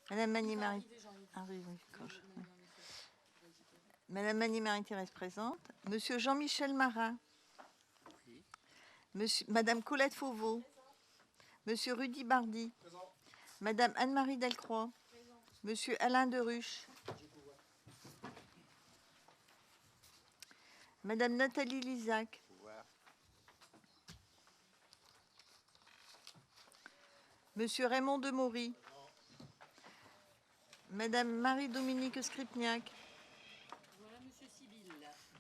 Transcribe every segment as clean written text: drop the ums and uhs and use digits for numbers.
Madame Magny-Marie. Ah oui, oui, oui. Madame Magny-Marie-Thérèse présente. Monsieur Jean-Michel Marin. Madame Colette Fauveau. Monsieur Rudy Bardy. Madame Anne-Marie Delcroix. Monsieur Alain Deruche. Madame Nathalie Lizac. Monsieur Raymond Demory. Madame Marie-Dominique Skripniak. Voilà, monsieur Sibyl.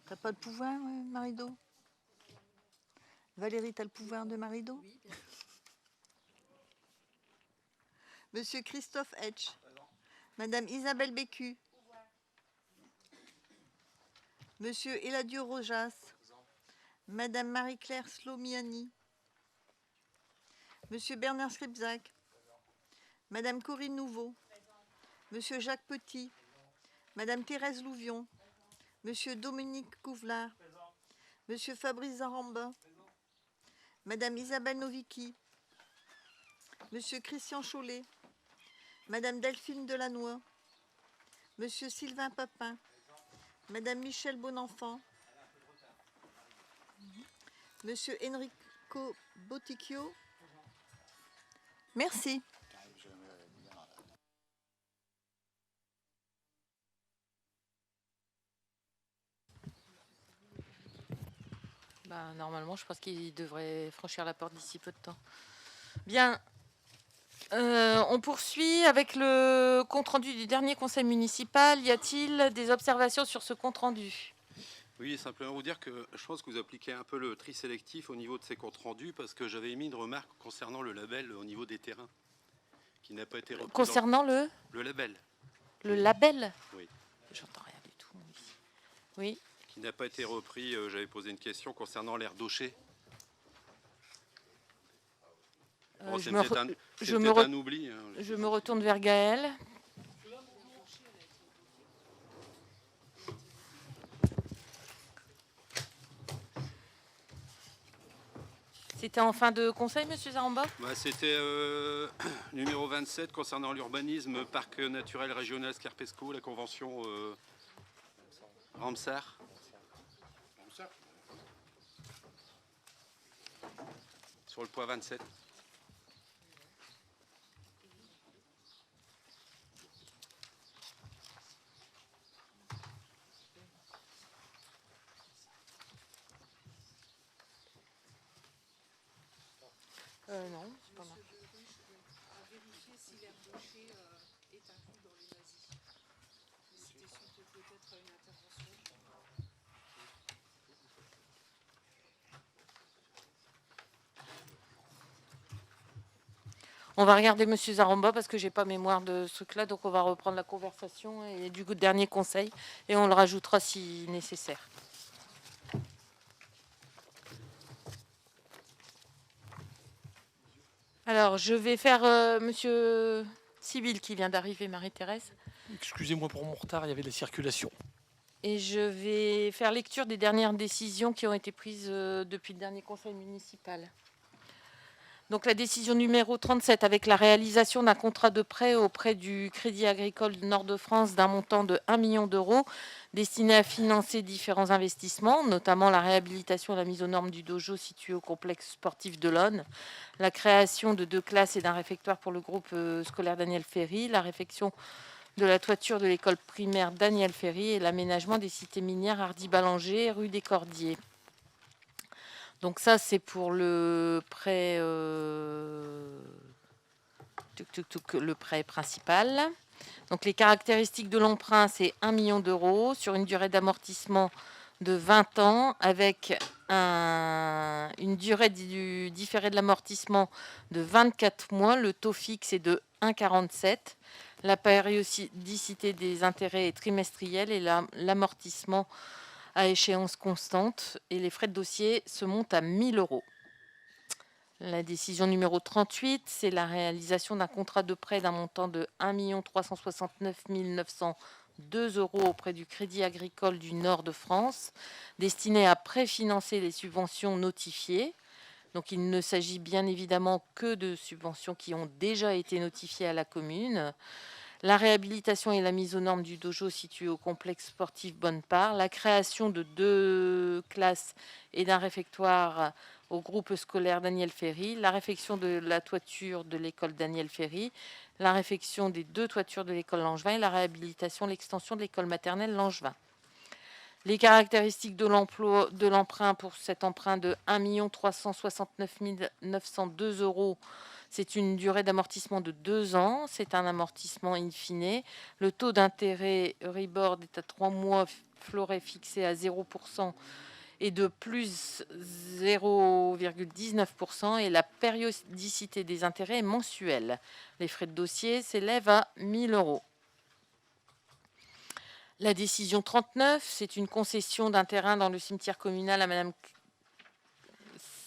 T'as pas de pouvoir, Marido? Valérie, t'as le pouvoir de Marido? Oui, bien sûr. Monsieur Christophe Etch. Madame Isabelle Bécu. Monsieur Eladio Rojas. Madame Marie-Claire Slomiani. Monsieur Bernard Skripzak. Madame Corinne Nouveau. Monsieur Jacques Petit. Madame Thérèse Louvion. Monsieur Dominique Couvlar. Monsieur Fabrice Zaramba. Madame Isabelle Novicki. Monsieur Christian Chollet. Madame Delphine Delannoy. Monsieur Sylvain Papin. Madame Michel Bonenfant. Monsieur Enrico Boticchio. Merci. Normalement, je pense qu'il devrait franchir la porte d'ici peu de temps. Bien. On poursuit avec le compte-rendu du dernier conseil municipal. Y a-t-il des observations sur ce compte-rendu? Oui, simplement vous dire que je pense que vous appliquez un peu le tri sélectif au niveau de ces comptes rendus parce que j'avais émis une remarque concernant le label au niveau des terrains qui n'a pas été repris. Concernant le label. Le label? Oui. J'entends rien du tout. Oui. Qui n'a pas été repris. J'avais posé une question concernant l'aire d'Aucher. Je me oubli. Je me retourne vers Gaël. C'était en fin de conseil, monsieur Zaramba? C'était numéro 27 concernant l'urbanisme, parc naturel régional Scarpesco, la convention Ramsar. Sur le point 27. Non, c'est pas mal. À vérifier si l'aire d'Aucher est inclus dans les nazis. C'était suite peut-être à une intervention. On va regarder monsieur Zaramba parce que j'ai pas mémoire de ce truc-là, donc on va reprendre la conversation et du dernier conseil et on le rajoutera si nécessaire. Alors, je vais faire monsieur Sibyl qui vient d'arriver, Marie-Thérèse. Excusez-moi pour mon retard, il y avait de la circulation. Et je vais faire lecture des dernières décisions qui ont été prises depuis le dernier conseil municipal. Donc la décision numéro 37 avec la réalisation d'un contrat de prêt auprès du Crédit Agricole du Nord-de-France d'un montant de 1 million d'euros destiné à financer différents investissements, notamment la réhabilitation et la mise aux normes du dojo situé au complexe sportif de l'Aune, la création de 2 classes et d'un réfectoire pour le groupe scolaire Daniel Ferry, la réfection de la toiture de l'école primaire Daniel Ferry et l'aménagement des cités minières Hardy-Ballanger, rue des Cordiers. Donc ça, c'est pour le prêt, le prêt principal. Donc les caractéristiques de l'emprunt, c'est 1 million d'euros sur une durée d'amortissement de 20 ans avec une durée du différé de l'amortissement de 24 mois. Le taux fixe est de 1,47. La périodicité des intérêts est trimestrielle et l'amortissement à échéance constante et les frais de dossier se montent à 1 000 euros. La décision numéro 38, c'est la réalisation d'un contrat de prêt d'un montant de 1 369 902 euros auprès du Crédit Agricole du Nord de France, destiné à préfinancer les subventions notifiées. Donc il ne s'agit bien évidemment que de subventions qui ont déjà été notifiées à la commune. la réhabilitation et la mise aux normes du dojo situé au complexe sportif Bonne-Part, la création de 2 classes et d'un réfectoire au groupe scolaire Daniel Ferry, la réfection de la toiture de l'école Daniel Ferry, la réfection des 2 toitures de l'école Langevin et la réhabilitation, l'extension de l'école maternelle Langevin. Les caractéristiques de l'emprunt pour cet emprunt de 1 369 902 €, c'est une durée d'amortissement de 2 ans, c'est un amortissement in fine. Le taux d'intérêt Euribor est à 3 mois floré fixé à 0% et de plus 0,19% et la périodicité des intérêts est mensuelle. Les frais de dossier s'élèvent à 1 000 €. La décision 39, c'est une concession d'un terrain dans le cimetière communal à Madame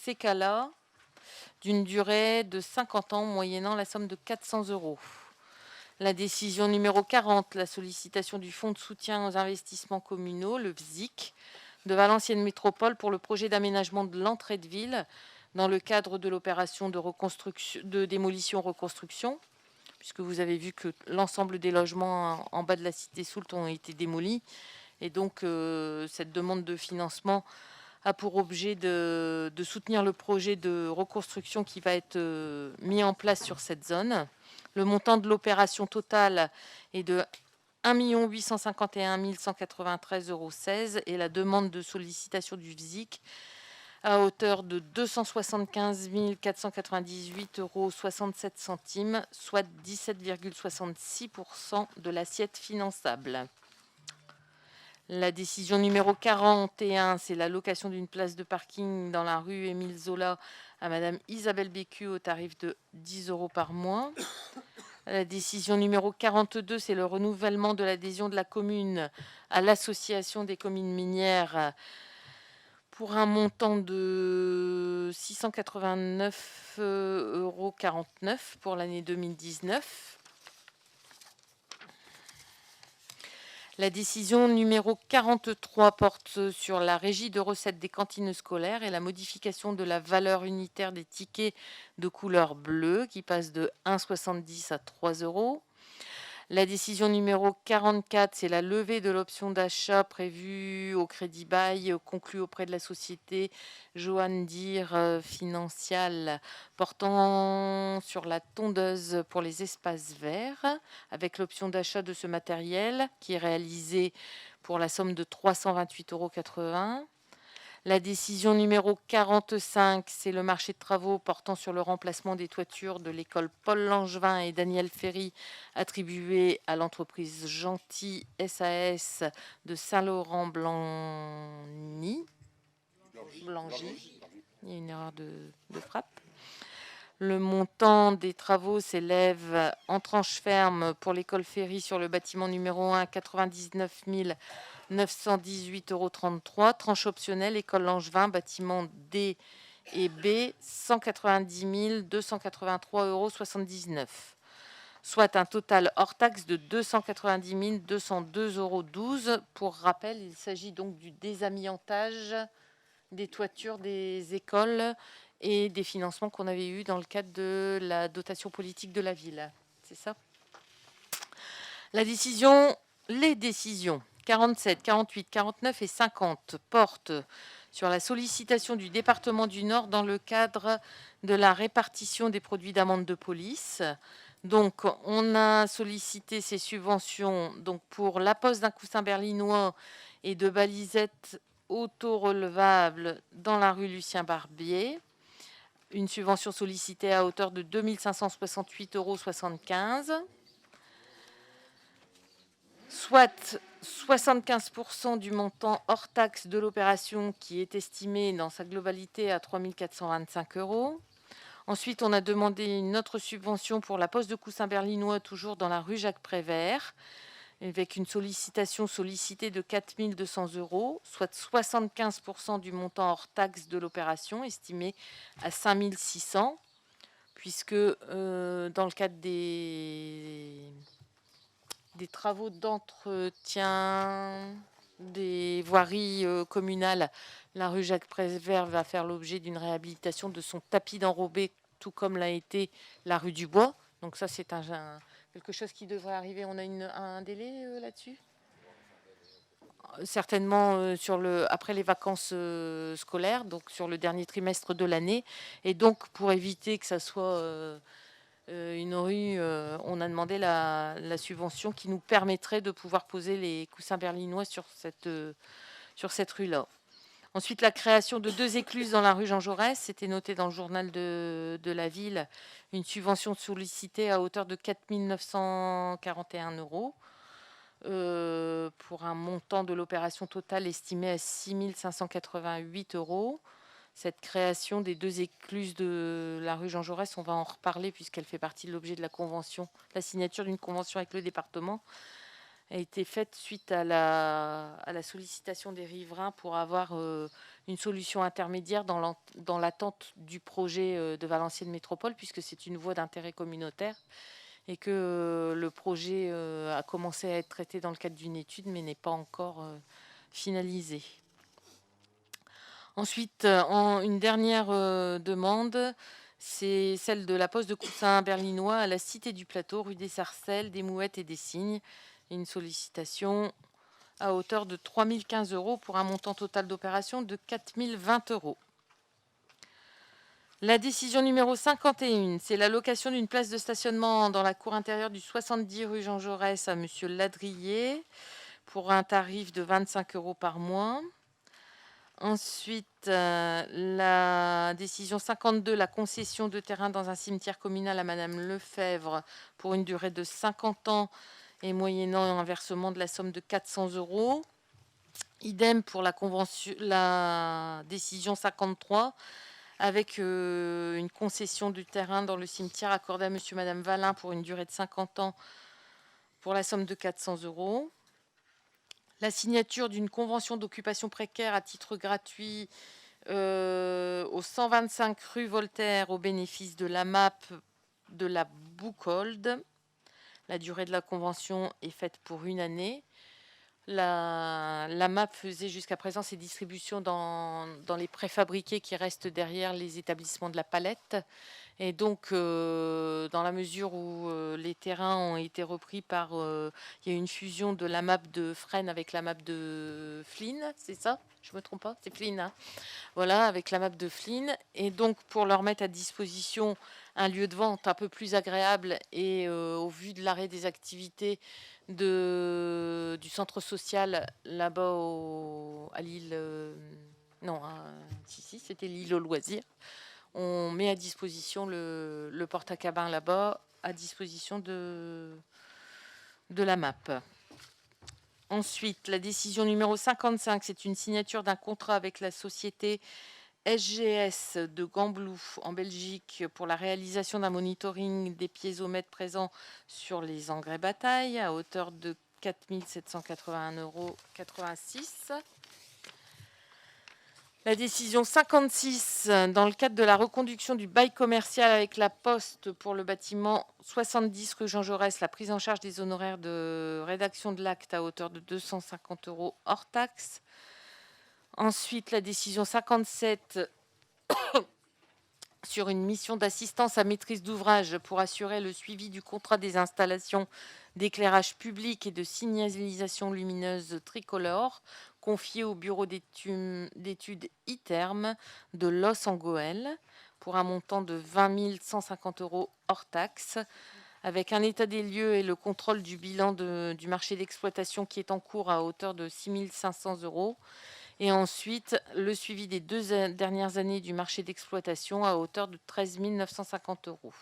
Sekala d'une durée de 50 ans moyennant la somme de 400 €. La décision numéro 40, la sollicitation du Fonds de soutien aux investissements communaux, le FSIC, de Valenciennes Métropole pour le projet d'aménagement de l'entrée de ville dans le cadre de l'opération de démolition-reconstruction, puisque vous avez vu que l'ensemble des logements en bas de la cité Soult ont été démolis. Et donc, cette demande de financement a pour objet de soutenir le projet de reconstruction qui va être mis en place sur cette zone. Le montant de l'opération totale est de 1 851 193,16 € et la demande de sollicitation du FSIC à hauteur de 275 498,67 €, soit 17,66% de l'assiette finançable. La décision numéro 41, c'est la location d'une place de parking dans la rue Émile Zola à Madame Isabelle Bécu au tarif de 10 € par mois. La décision numéro 42, c'est le renouvellement de l'adhésion de la commune à l'association des communes minières pour un montant de 689,49 € pour l'année 2019. La décision numéro 43 porte sur la régie de recettes des cantines scolaires et la modification de la valeur unitaire des tickets de couleur bleue qui passe de 1,70 à 3 €. La décision numéro 44, c'est la levée de l'option d'achat prévue au crédit bail conclu auprès de la société Johan Dir Financial portant sur la tondeuse pour les espaces verts avec l'option d'achat de ce matériel qui est réalisée pour la somme de 328,80 €. La décision numéro 45, c'est le marché de travaux portant sur le remplacement des toitures de l'école Paul Langevin et Daniel Ferry, attribué à l'entreprise Gentil SAS de Saint-Laurent-Blangy. Il y a une erreur de frappe. Le montant des travaux s'élève en tranche ferme pour l'école Ferry sur le bâtiment numéro 1 à 99 918,33 €, tranche optionnelle école Langevin, bâtiment D et B, 190 283,79 €, soit un total hors taxe de 290 202,12 €. Pour rappel, il s'agit donc du désamiantage des toitures des écoles et des financements qu'on avait eus dans le cadre de la dotation politique de la ville. C'est ça ? Les décisions 47, 48, 49 et 50 portent sur la sollicitation du département du Nord dans le cadre de la répartition des produits d'amende de police. Donc, on a sollicité ces subventions donc, pour la pose d'un coussin berlinois et de balisettes auto-relevables dans la rue Lucien Barbier. Une subvention sollicitée à hauteur de 2 568,75 €. Soit 75% du montant hors taxe de l'opération qui est estimé dans sa globalité à 3 425 €. Ensuite, on a demandé une autre subvention pour la pose de coussins berlinois, toujours dans la rue Jacques-Prévert, avec une sollicitation sollicitée de 4 200 €, soit 75% du montant hors taxe de l'opération, estimé à 5 600 €, puisque dans le cadre des travaux d'entretien des voiries communales, la rue Jacques-Prévert va faire l'objet d'une réhabilitation de son tapis d'enrobé, tout comme l'a été la rue du Bois. Donc ça, c'est un quelque chose qui devrait arriver. On a un délai là-dessus? Certainement après les vacances scolaires, donc sur le dernier trimestre de l'année. Et donc, pour éviter que ça soit une rue, on a demandé la subvention qui nous permettrait de pouvoir poser les coussins berlinois sur cette rue-là. Ensuite, la création de 2 écluses dans la rue Jean Jaurès, c'était noté dans le journal de la ville, une subvention sollicitée à hauteur de 4 941 € pour un montant de l'opération totale estimé à 6 588 €. Cette création des 2 écluses de la rue Jean Jaurès, on va en reparler puisqu'elle fait partie de l'objet de la convention, la signature d'une convention avec le département, a été faite suite à la sollicitation des riverains pour avoir une solution intermédiaire dans l'attente du projet de Valenciennes Métropole, puisque c'est une voie d'intérêt communautaire et que le projet a commencé à être traité dans le cadre d'une étude, mais n'est pas encore finalisé. Ensuite, une dernière demande, c'est celle de la pose de coussins berlinois à la Cité du Plateau, rue des Sarcelles, des Mouettes et des Cygnes. Une sollicitation à hauteur de 3 015 € pour un montant total d'opération de 4 020 €. La décision numéro 51, c'est l'allocation d'une place de stationnement dans la cour intérieure du 70 rue Jean Jaurès à Monsieur Ladrier pour un tarif de 25 € par mois. Ensuite, la décision 52, la concession de terrain dans un cimetière communal à Madame Lefebvre pour une durée de 50 ans et moyennant un versement de la somme de 400 €. Idem pour la décision 53, avec une concession du terrain dans le cimetière accordée à Monsieur et Madame Valin pour une durée de 50 ans pour la somme de 400 €. La signature d'une convention d'occupation précaire à titre gratuit au 125 rue Voltaire au bénéfice de la MAP de la Boucold. La durée de la convention est faite pour 1 année. La MAP faisait jusqu'à présent ses distributions dans les préfabriqués qui restent derrière les établissements de la Palette. Et donc, dans la mesure où les terrains ont été repris il y a eu une fusion de la MAP de Fresnes avec la MAP de Flines, c'est ça? Je ne me trompe pas, c'est Flines, hein. Voilà, avec la MAP de Flines. Et donc, pour leur mettre à disposition un lieu de vente un peu plus agréable et au vu de l'arrêt des activités du centre social là-bas à l'île... si, c'était l'île aux loisirs. On met à disposition le porte-à-cabin là-bas, à disposition de la MAP. Ensuite, la décision numéro 55, c'est une signature d'un contrat avec la société SGS de Gambloux en Belgique pour la réalisation d'un monitoring des piézomètres présents sur les engrais bataille à hauteur de 4 781,86 €. La décision 56, dans le cadre de la reconduction du bail commercial avec la Poste pour le bâtiment 70 rue Jean Jaurès, la prise en charge des honoraires de rédaction de l'acte à hauteur de 250 € hors taxe. Ensuite, la décision 57 sur une mission d'assistance à maîtrise d'ouvrage pour assurer le suivi du contrat des installations d'éclairage public et de signalisation lumineuse tricolore confié au bureau d'études ITERM de Los en Goël pour un montant de 20 150 € hors taxe, avec un état des lieux et le contrôle du bilan du marché d'exploitation qui est en cours à hauteur de 6 500 €. Et ensuite, le suivi des 2 dernières années du marché d'exploitation à hauteur de 13 950 €.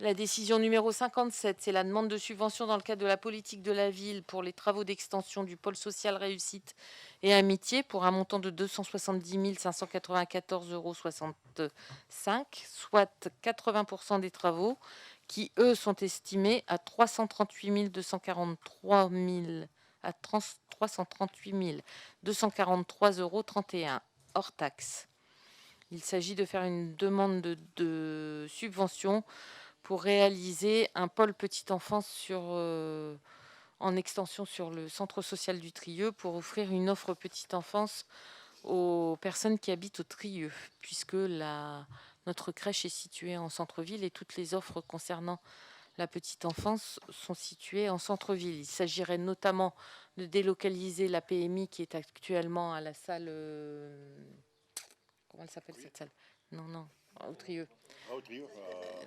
La décision numéro 57, c'est la demande de subvention dans le cadre de la politique de la ville pour les travaux d'extension du pôle social réussite et amitié pour un montant de 270 594,65 €, soit 80% des travaux qui, eux, sont estimés à 338 243,243 € hors taxe. Il s'agit de faire une demande de subvention pour réaliser un pôle petite enfance en extension sur le centre social du Trieux pour offrir une offre petite enfance aux personnes qui habitent au Trieux, puisque notre crèche est située en centre-ville et toutes les offres concernant la petite enfance sont situées en centre-ville. Il s'agirait notamment de délocaliser la PMI qui est actuellement à la salle... comment elle s'appelle cette salle? Non, au Trieux.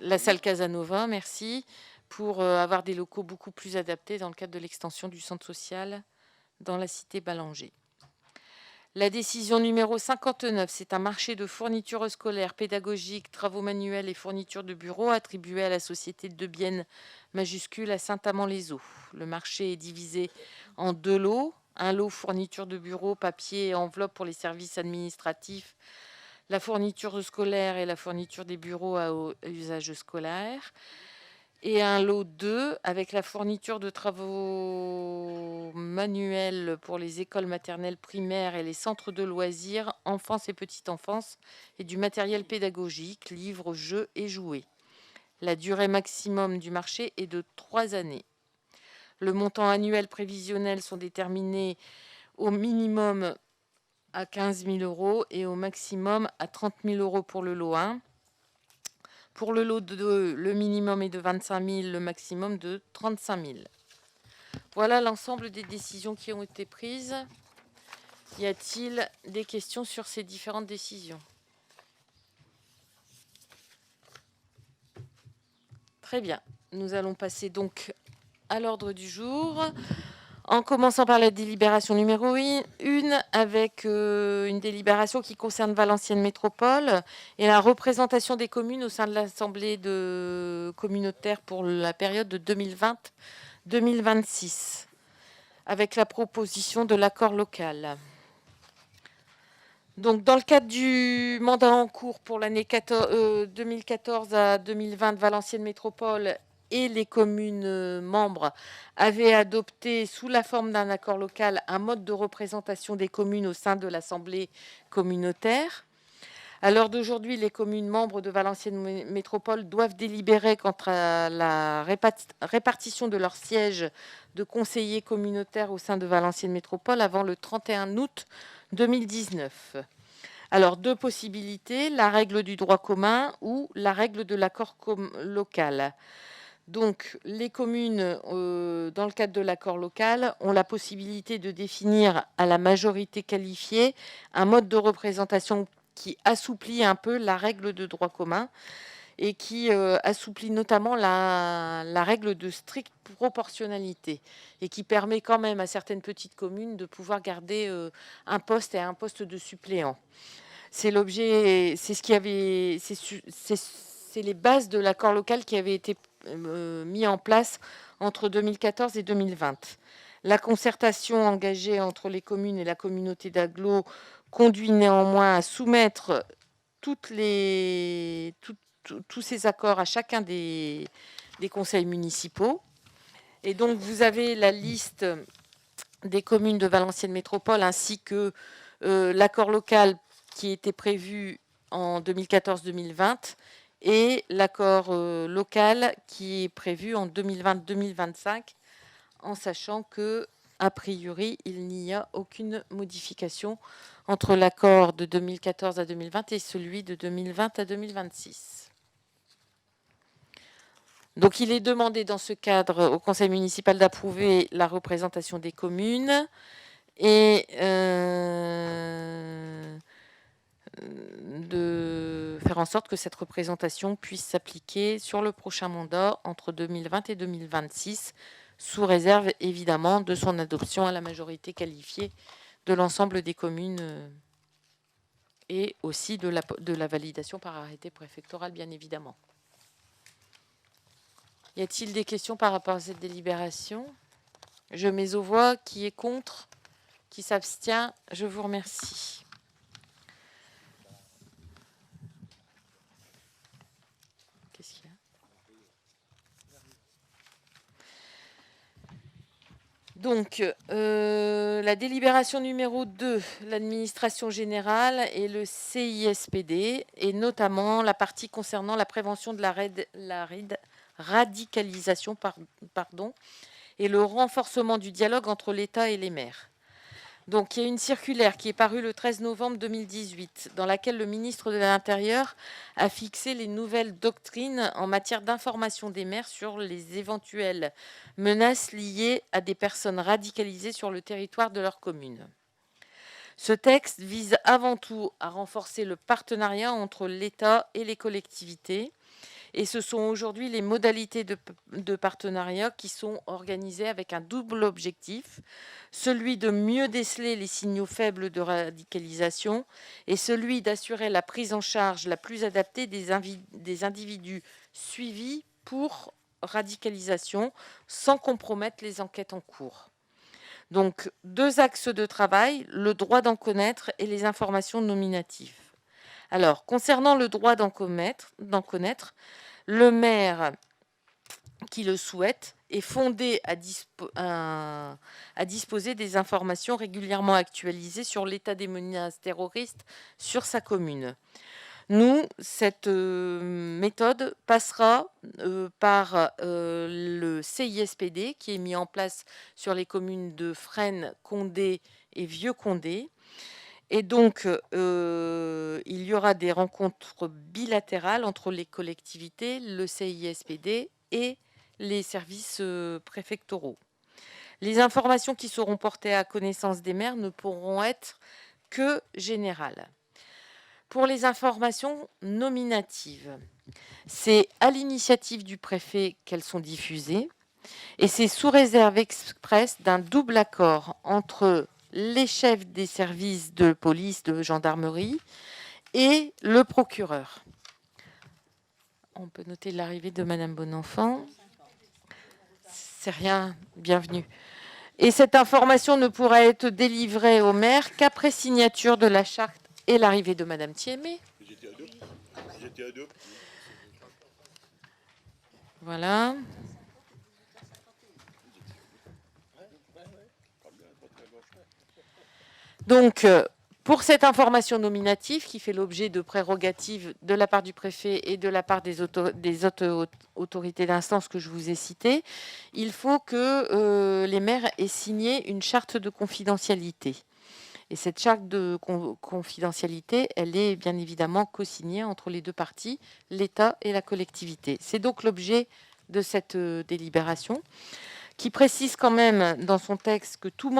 La salle Casanova, merci, pour avoir des locaux beaucoup plus adaptés dans le cadre de l'extension du centre social dans la cité Ballanger. La décision numéro 59, c'est un marché de fournitures scolaires, pédagogiques, travaux manuels et fournitures de bureaux attribué à la société de Bienne majuscule à Saint-Amand-les-Eaux. Le marché est divisé en 2 lots. Un lot fournitures de bureaux, papier et enveloppes pour les services administratifs, la fourniture scolaire et la fourniture des bureaux à usage scolaire. Et un lot 2 avec la fourniture de travaux manuels pour les écoles maternelles primaires et les centres de loisirs, enfance et petite enfance, et du matériel pédagogique, livres, jeux et jouets. La durée maximum du marché est de 3 années. Le montant annuel prévisionnel sont déterminés au minimum à 15 000 € et au maximum à 30 000 € pour le lot 1. Pour le lot 2, le minimum est de 25 000, le maximum de 35 000. Voilà l'ensemble des décisions qui ont été prises. Y a-t-il des questions sur ces différentes décisions? Très bien. Nous allons passer donc à l'ordre du jour. En commençant par la délibération numéro 1, avec une délibération qui concerne Valenciennes Métropole et la représentation des communes au sein de l'Assemblée communautaire pour la période de 2020-2026, avec la proposition de l'accord local. Donc, dans le cadre du mandat en cours pour l'année 2014 à 2020 de Valenciennes Métropole, et les communes membres avaient adopté, sous la forme d'un accord local, un mode de représentation des communes au sein de l'Assemblée communautaire. À l'heure d'aujourd'hui, les communes membres de Valenciennes Métropole doivent délibérer quant à la répartition de leurs sièges de conseillers communautaires au sein de Valenciennes Métropole avant le 31 août 2019. Alors, 2 possibilités, la règle du droit commun ou la règle de l'accord local. Donc, les communes, dans le cadre de l'accord local, ont la possibilité de définir à la majorité qualifiée un mode de représentation qui assouplit un peu la règle de droit commun et qui assouplit notamment la règle de stricte proportionnalité et qui permet quand même à certaines petites communes de pouvoir garder un poste et un poste de suppléant. C'est l'objet, c'est ce qui avait, c'est les bases de l'accord local qui avait été mis en place entre 2014 et 2020. La concertation engagée entre les communes et la communauté d'agglo conduit néanmoins à soumettre tous ces accords à chacun des conseils municipaux. Et donc, vous avez la liste des communes de Valenciennes Métropole ainsi que l'accord local qui était prévu en 2014-2020 et l'accord local qui est prévu en 2020-2025, en sachant que, a priori, il n'y a aucune modification entre l'accord de 2014 à 2020 et celui de 2020 à 2026. Donc, il est demandé dans ce cadre au conseil municipal d'approuver la représentation des communes et de faire en sorte que cette représentation puisse s'appliquer sur le prochain mandat entre 2020 et 2026, sous réserve évidemment de son adoption à la majorité qualifiée de l'ensemble des communes et aussi de la validation par arrêté préfectoral, bien évidemment. Y a-t-il des questions par rapport à cette délibération? Je mets aux voix. Qui est contre? Qui s'abstient? Je vous remercie. Qu'est-ce qu'il y a? Donc, la délibération numéro 2, l'administration générale et le CISPD, et notamment la partie concernant la prévention de la radicalisation et le renforcement du dialogue entre l'État et les maires. Donc, il y a une circulaire qui est parue le 13 novembre 2018, dans laquelle le ministre de l'Intérieur a fixé les nouvelles doctrines en matière d'information des maires sur les éventuelles menaces liées à des personnes radicalisées sur le territoire de leur commune. Ce texte vise avant tout à renforcer le partenariat entre l'État et les collectivités. Et ce sont aujourd'hui les modalités de partenariat qui sont organisées avec un double objectif, celui de mieux déceler les signaux faibles de radicalisation et celui d'assurer la prise en charge la plus adaptée des individus suivis pour radicalisation sans compromettre les enquêtes en cours. Donc, 2 axes de travail, le droit d'en connaître et les informations nominatives. Alors, concernant le droit d'en connaître, le maire qui le souhaite est fondé à disposer des informations régulièrement actualisées sur l'état des menaces terroristes sur sa commune. Nous, cette méthode passera par le CISPD qui est mis en place sur les communes de Fresnes, Condé et Vieux-Condé. Et donc, il y aura des rencontres bilatérales entre les collectivités, le CISPD et les services préfectoraux. Les informations qui seront portées à connaissance des maires ne pourront être que générales. Pour les informations nominatives, c'est à l'initiative du préfet qu'elles sont diffusées et c'est sous réserve expresse d'un double accord entre les chefs des services de police, de gendarmerie et le procureur. On peut noter l'arrivée de Madame Bonenfant. C'est rien, bienvenue. Et cette information ne pourra être délivrée au maire qu'après signature de la charte et l'arrivée de Madame Thiémé. Voilà. Donc, pour cette information nominative qui fait l'objet de prérogatives de la part du préfet et de la part des autres autorités d'instance que je vous ai citées, il faut que les maires aient signé une charte de confidentialité. Et cette charte de confidentialité, elle est bien évidemment co-signée entre les deux parties, l'État et la collectivité. C'est donc l'objet de cette délibération, qui précise quand même dans son texte que tout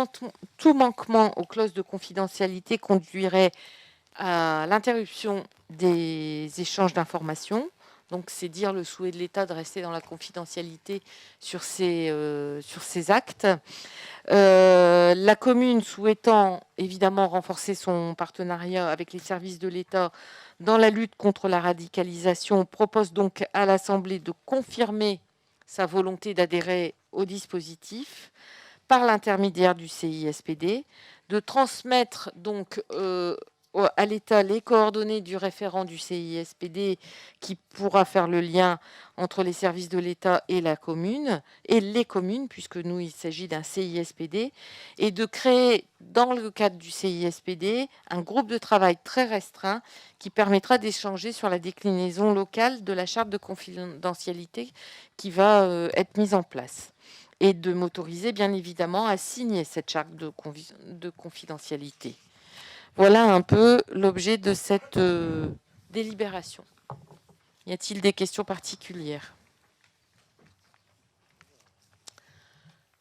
manquement aux clauses de confidentialité conduirait à l'interruption des échanges d'informations. Donc, c'est dire le souhait de l'État de rester dans la confidentialité sur ces actes. La commune souhaitant évidemment renforcer son partenariat avec les services de l'État dans la lutte contre la radicalisation, propose donc à l'Assemblée de confirmer sa volonté d'adhérer au dispositif par l'intermédiaire du CISPD, de transmettre donc à l'État les coordonnées du référent du CISPD qui pourra faire le lien entre les services de l'État et la commune, et les communes, puisque nous, il s'agit d'un CISPD, et de créer, dans le cadre du CISPD, un groupe de travail très restreint qui permettra d'échanger sur la déclinaison locale de la charte de confidentialité qui va être mise en place, et de m'autoriser, bien évidemment, à signer cette charte de confidentialité. Voilà un peu l'objet de cette délibération. Y a-t-il des questions particulières?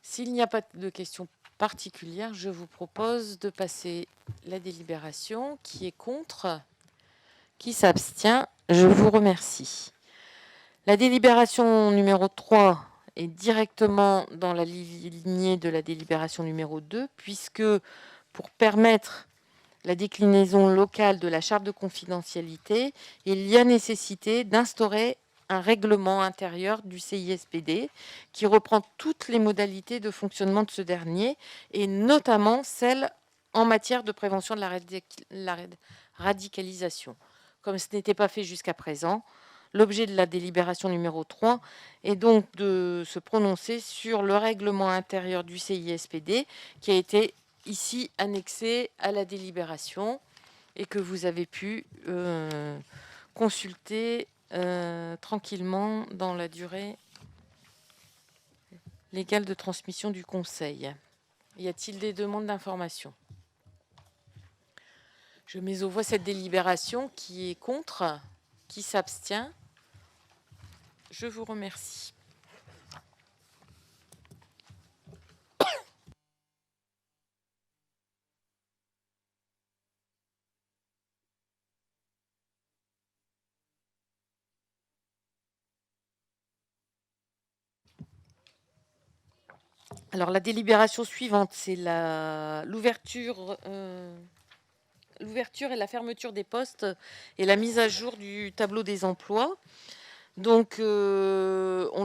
S'il n'y a pas de questions particulières, je vous propose de passer la délibération. Qui est contre? Qui s'abstient? Je vous remercie. La délibération numéro 3 est directement dans la lignée de la délibération numéro 2, puisque pour permettre la déclinaison locale de la charte de confidentialité, il y a nécessité d'instaurer un règlement intérieur du CISPD qui reprend toutes les modalités de fonctionnement de ce dernier, et notamment celles en matière de prévention de la radicalisation. Comme ce n'était pas fait jusqu'à présent, l'objet de la délibération numéro 3 est donc de se prononcer sur le règlement intérieur du CISPD qui a été ici annexé à la délibération et que vous avez pu consulter tranquillement dans la durée légale de transmission du Conseil. Y a-t-il des demandes d'information? Je mets aux voix cette délibération. Qui est contre? Qui s'abstient? Je vous remercie. Alors, la délibération suivante, c'est l'ouverture et la fermeture des postes et la mise à jour du tableau des emplois. Donc, on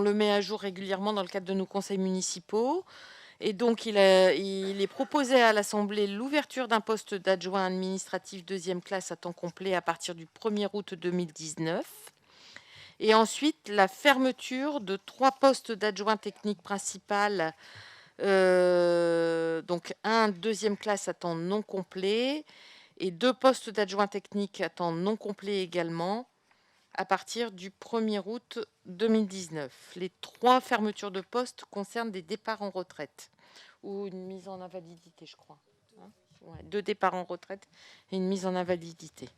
le met à jour régulièrement dans le cadre de nos conseils municipaux. Et donc, il est proposé à l'Assemblée l'ouverture d'un poste d'adjoint administratif deuxième classe à temps complet à partir du 1er août 2019. Et ensuite, la fermeture de 3 postes d'adjoint technique principal, donc un deuxième classe à temps non complet et 2 postes d'adjoint technique à temps non complet également, à partir du 1er août 2019. Les 3 fermetures de postes concernent des départs en retraite ou une mise en invalidité, je crois. Hein, ouais, 2 départs en retraite et une mise en invalidité.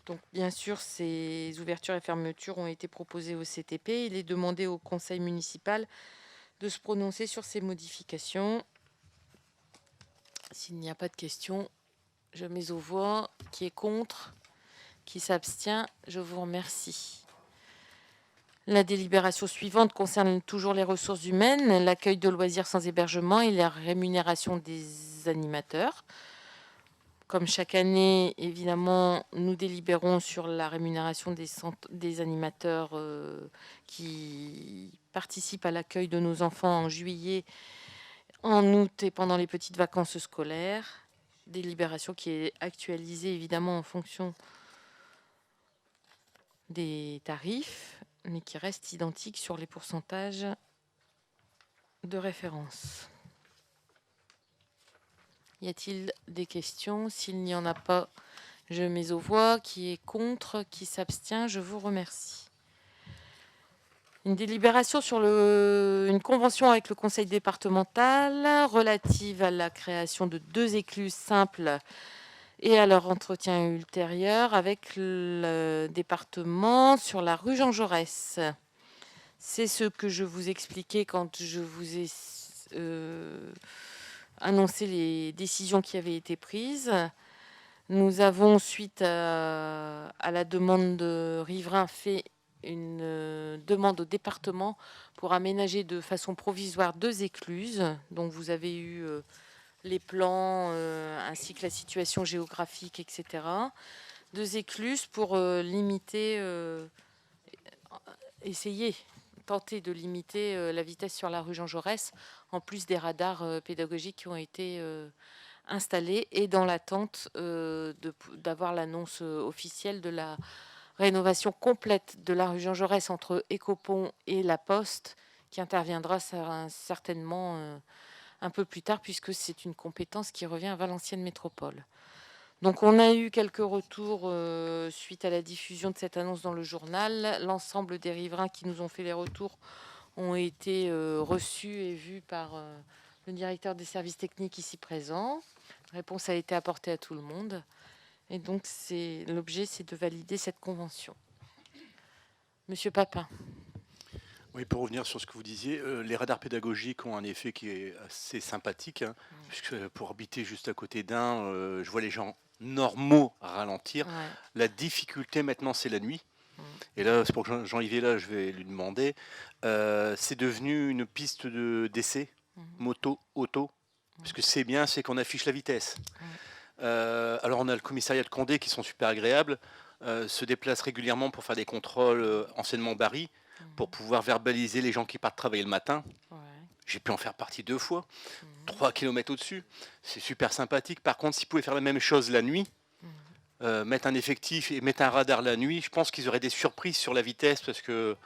Donc, bien sûr, ces ouvertures et fermetures ont été proposées au CTP. Il est demandé au conseil municipal de se prononcer sur ces modifications. S'il n'y a pas de questions, je mets aux voix. Qui est contre? Qui s'abstient? Je vous remercie. La délibération suivante concerne toujours les ressources humaines, l'accueil de loisirs sans hébergement et la rémunération des animateurs. Comme chaque année, évidemment, nous délibérons sur la rémunération des animateurs qui participent à l'accueil de nos enfants en juillet, en août et pendant les petites vacances scolaires. Délibération qui est actualisée évidemment en fonction des tarifs, mais qui reste identique sur les pourcentages de référence. Y a-t-il des questions? S'il n'y en a pas, je mets aux voix. Qui est contre? Qui s'abstient? Je vous remercie. Une délibération sur une convention avec le conseil départemental relative à la création de 2 écluses simples et à leur entretien ultérieur avec le département sur la rue Jean Jaurès. C'est ce que je vous expliquais quand je vous ai annoncé les décisions qui avaient été prises. Nous avons, suite à la demande de riverains, fait une demande au département pour aménager de façon provisoire 2 écluses. Donc vous avez eu les plans ainsi que la situation géographique, etc. 2 écluses pour tenter de limiter la vitesse sur la rue Jean Jaurès, en plus des radars pédagogiques qui ont été installés et dans l'attente d'avoir l'annonce officielle de la rénovation complète de la rue Jean Jaurès entre Écopont et La Poste, qui interviendra certainement un peu plus tard, puisque c'est une compétence qui revient à Valenciennes Métropole. Donc on a eu quelques retours suite à la diffusion de cette annonce dans le journal. L'ensemble des riverains qui nous ont fait les retours ont été reçus et vus par le directeur des services techniques ici présent. Réponse a été apportée à tout le monde. Et donc l'objet, c'est de valider cette convention. Monsieur Papin. Oui, pour revenir sur ce que vous disiez, les radars pédagogiques ont un effet qui est assez sympathique, hein, puisque pour habiter juste à côté d'un, je vois les gens normaux ralentir. Ouais. La difficulté maintenant, c'est la nuit. Et là, c'est pour que Jean-Yves est là, je vais lui demander. C'est devenu une piste d'essai, moto, auto. Parce que c'est bien, c'est qu'on affiche la vitesse. Alors, on a le commissariat de Condé qui sont super agréables, se déplacent régulièrement pour faire des contrôles anciennement barils, pour pouvoir verbaliser les gens qui partent travailler le matin. Ouais. J'ai pu en faire partie 2 fois, 3 km au-dessus. C'est super sympathique. Par contre, s'ils pouvaient faire la même chose la nuit, mettre un effectif et mettre un radar la nuit, je pense qu'ils auraient des surprises sur la vitesse parce que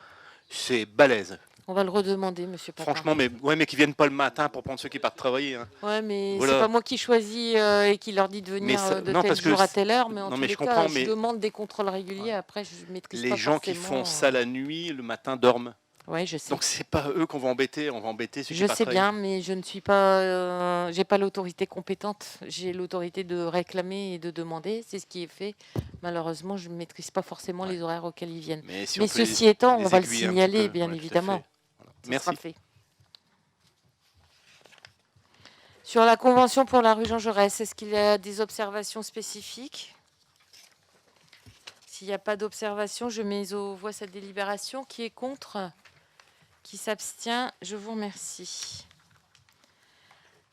c'est balèze. On va le redemander, monsieur Papin. Franchement, mais qu'ils ne viennent pas le matin pour prendre ceux qui partent travailler. Hein. Ouais, mais voilà. C'est pas moi qui choisis et qui leur dit de venir tel jour à telle heure. Mais en tous les cas, je demande des contrôles réguliers. Après, je maîtrise pas les gens qui font ça la nuit, le matin dorment. Oui, je sais. Donc c'est pas eux qu'on va embêter, on va embêter ceux qui Je sais partagent. bien, mais je ne suis pas, j'ai pas l'autorité compétente. J'ai l'autorité de réclamer et de demander. C'est ce qui est fait. Malheureusement, je ne maîtrise pas forcément Ouais. les horaires auxquels ils viennent. Mais si Mais on peut ceci étant, les on va le aiguiller un petit signaler, peu. bien Ouais, tout à évidemment. fait. Voilà. Ça Merci. sera fait. Sur la convention pour la rue Jean Jaurès, est-ce qu'il y a des observations spécifiques? S'il n'y a pas d'observation, je mets aux voix cette délibération. Qui est contre? Qui s'abstient? Je vous remercie.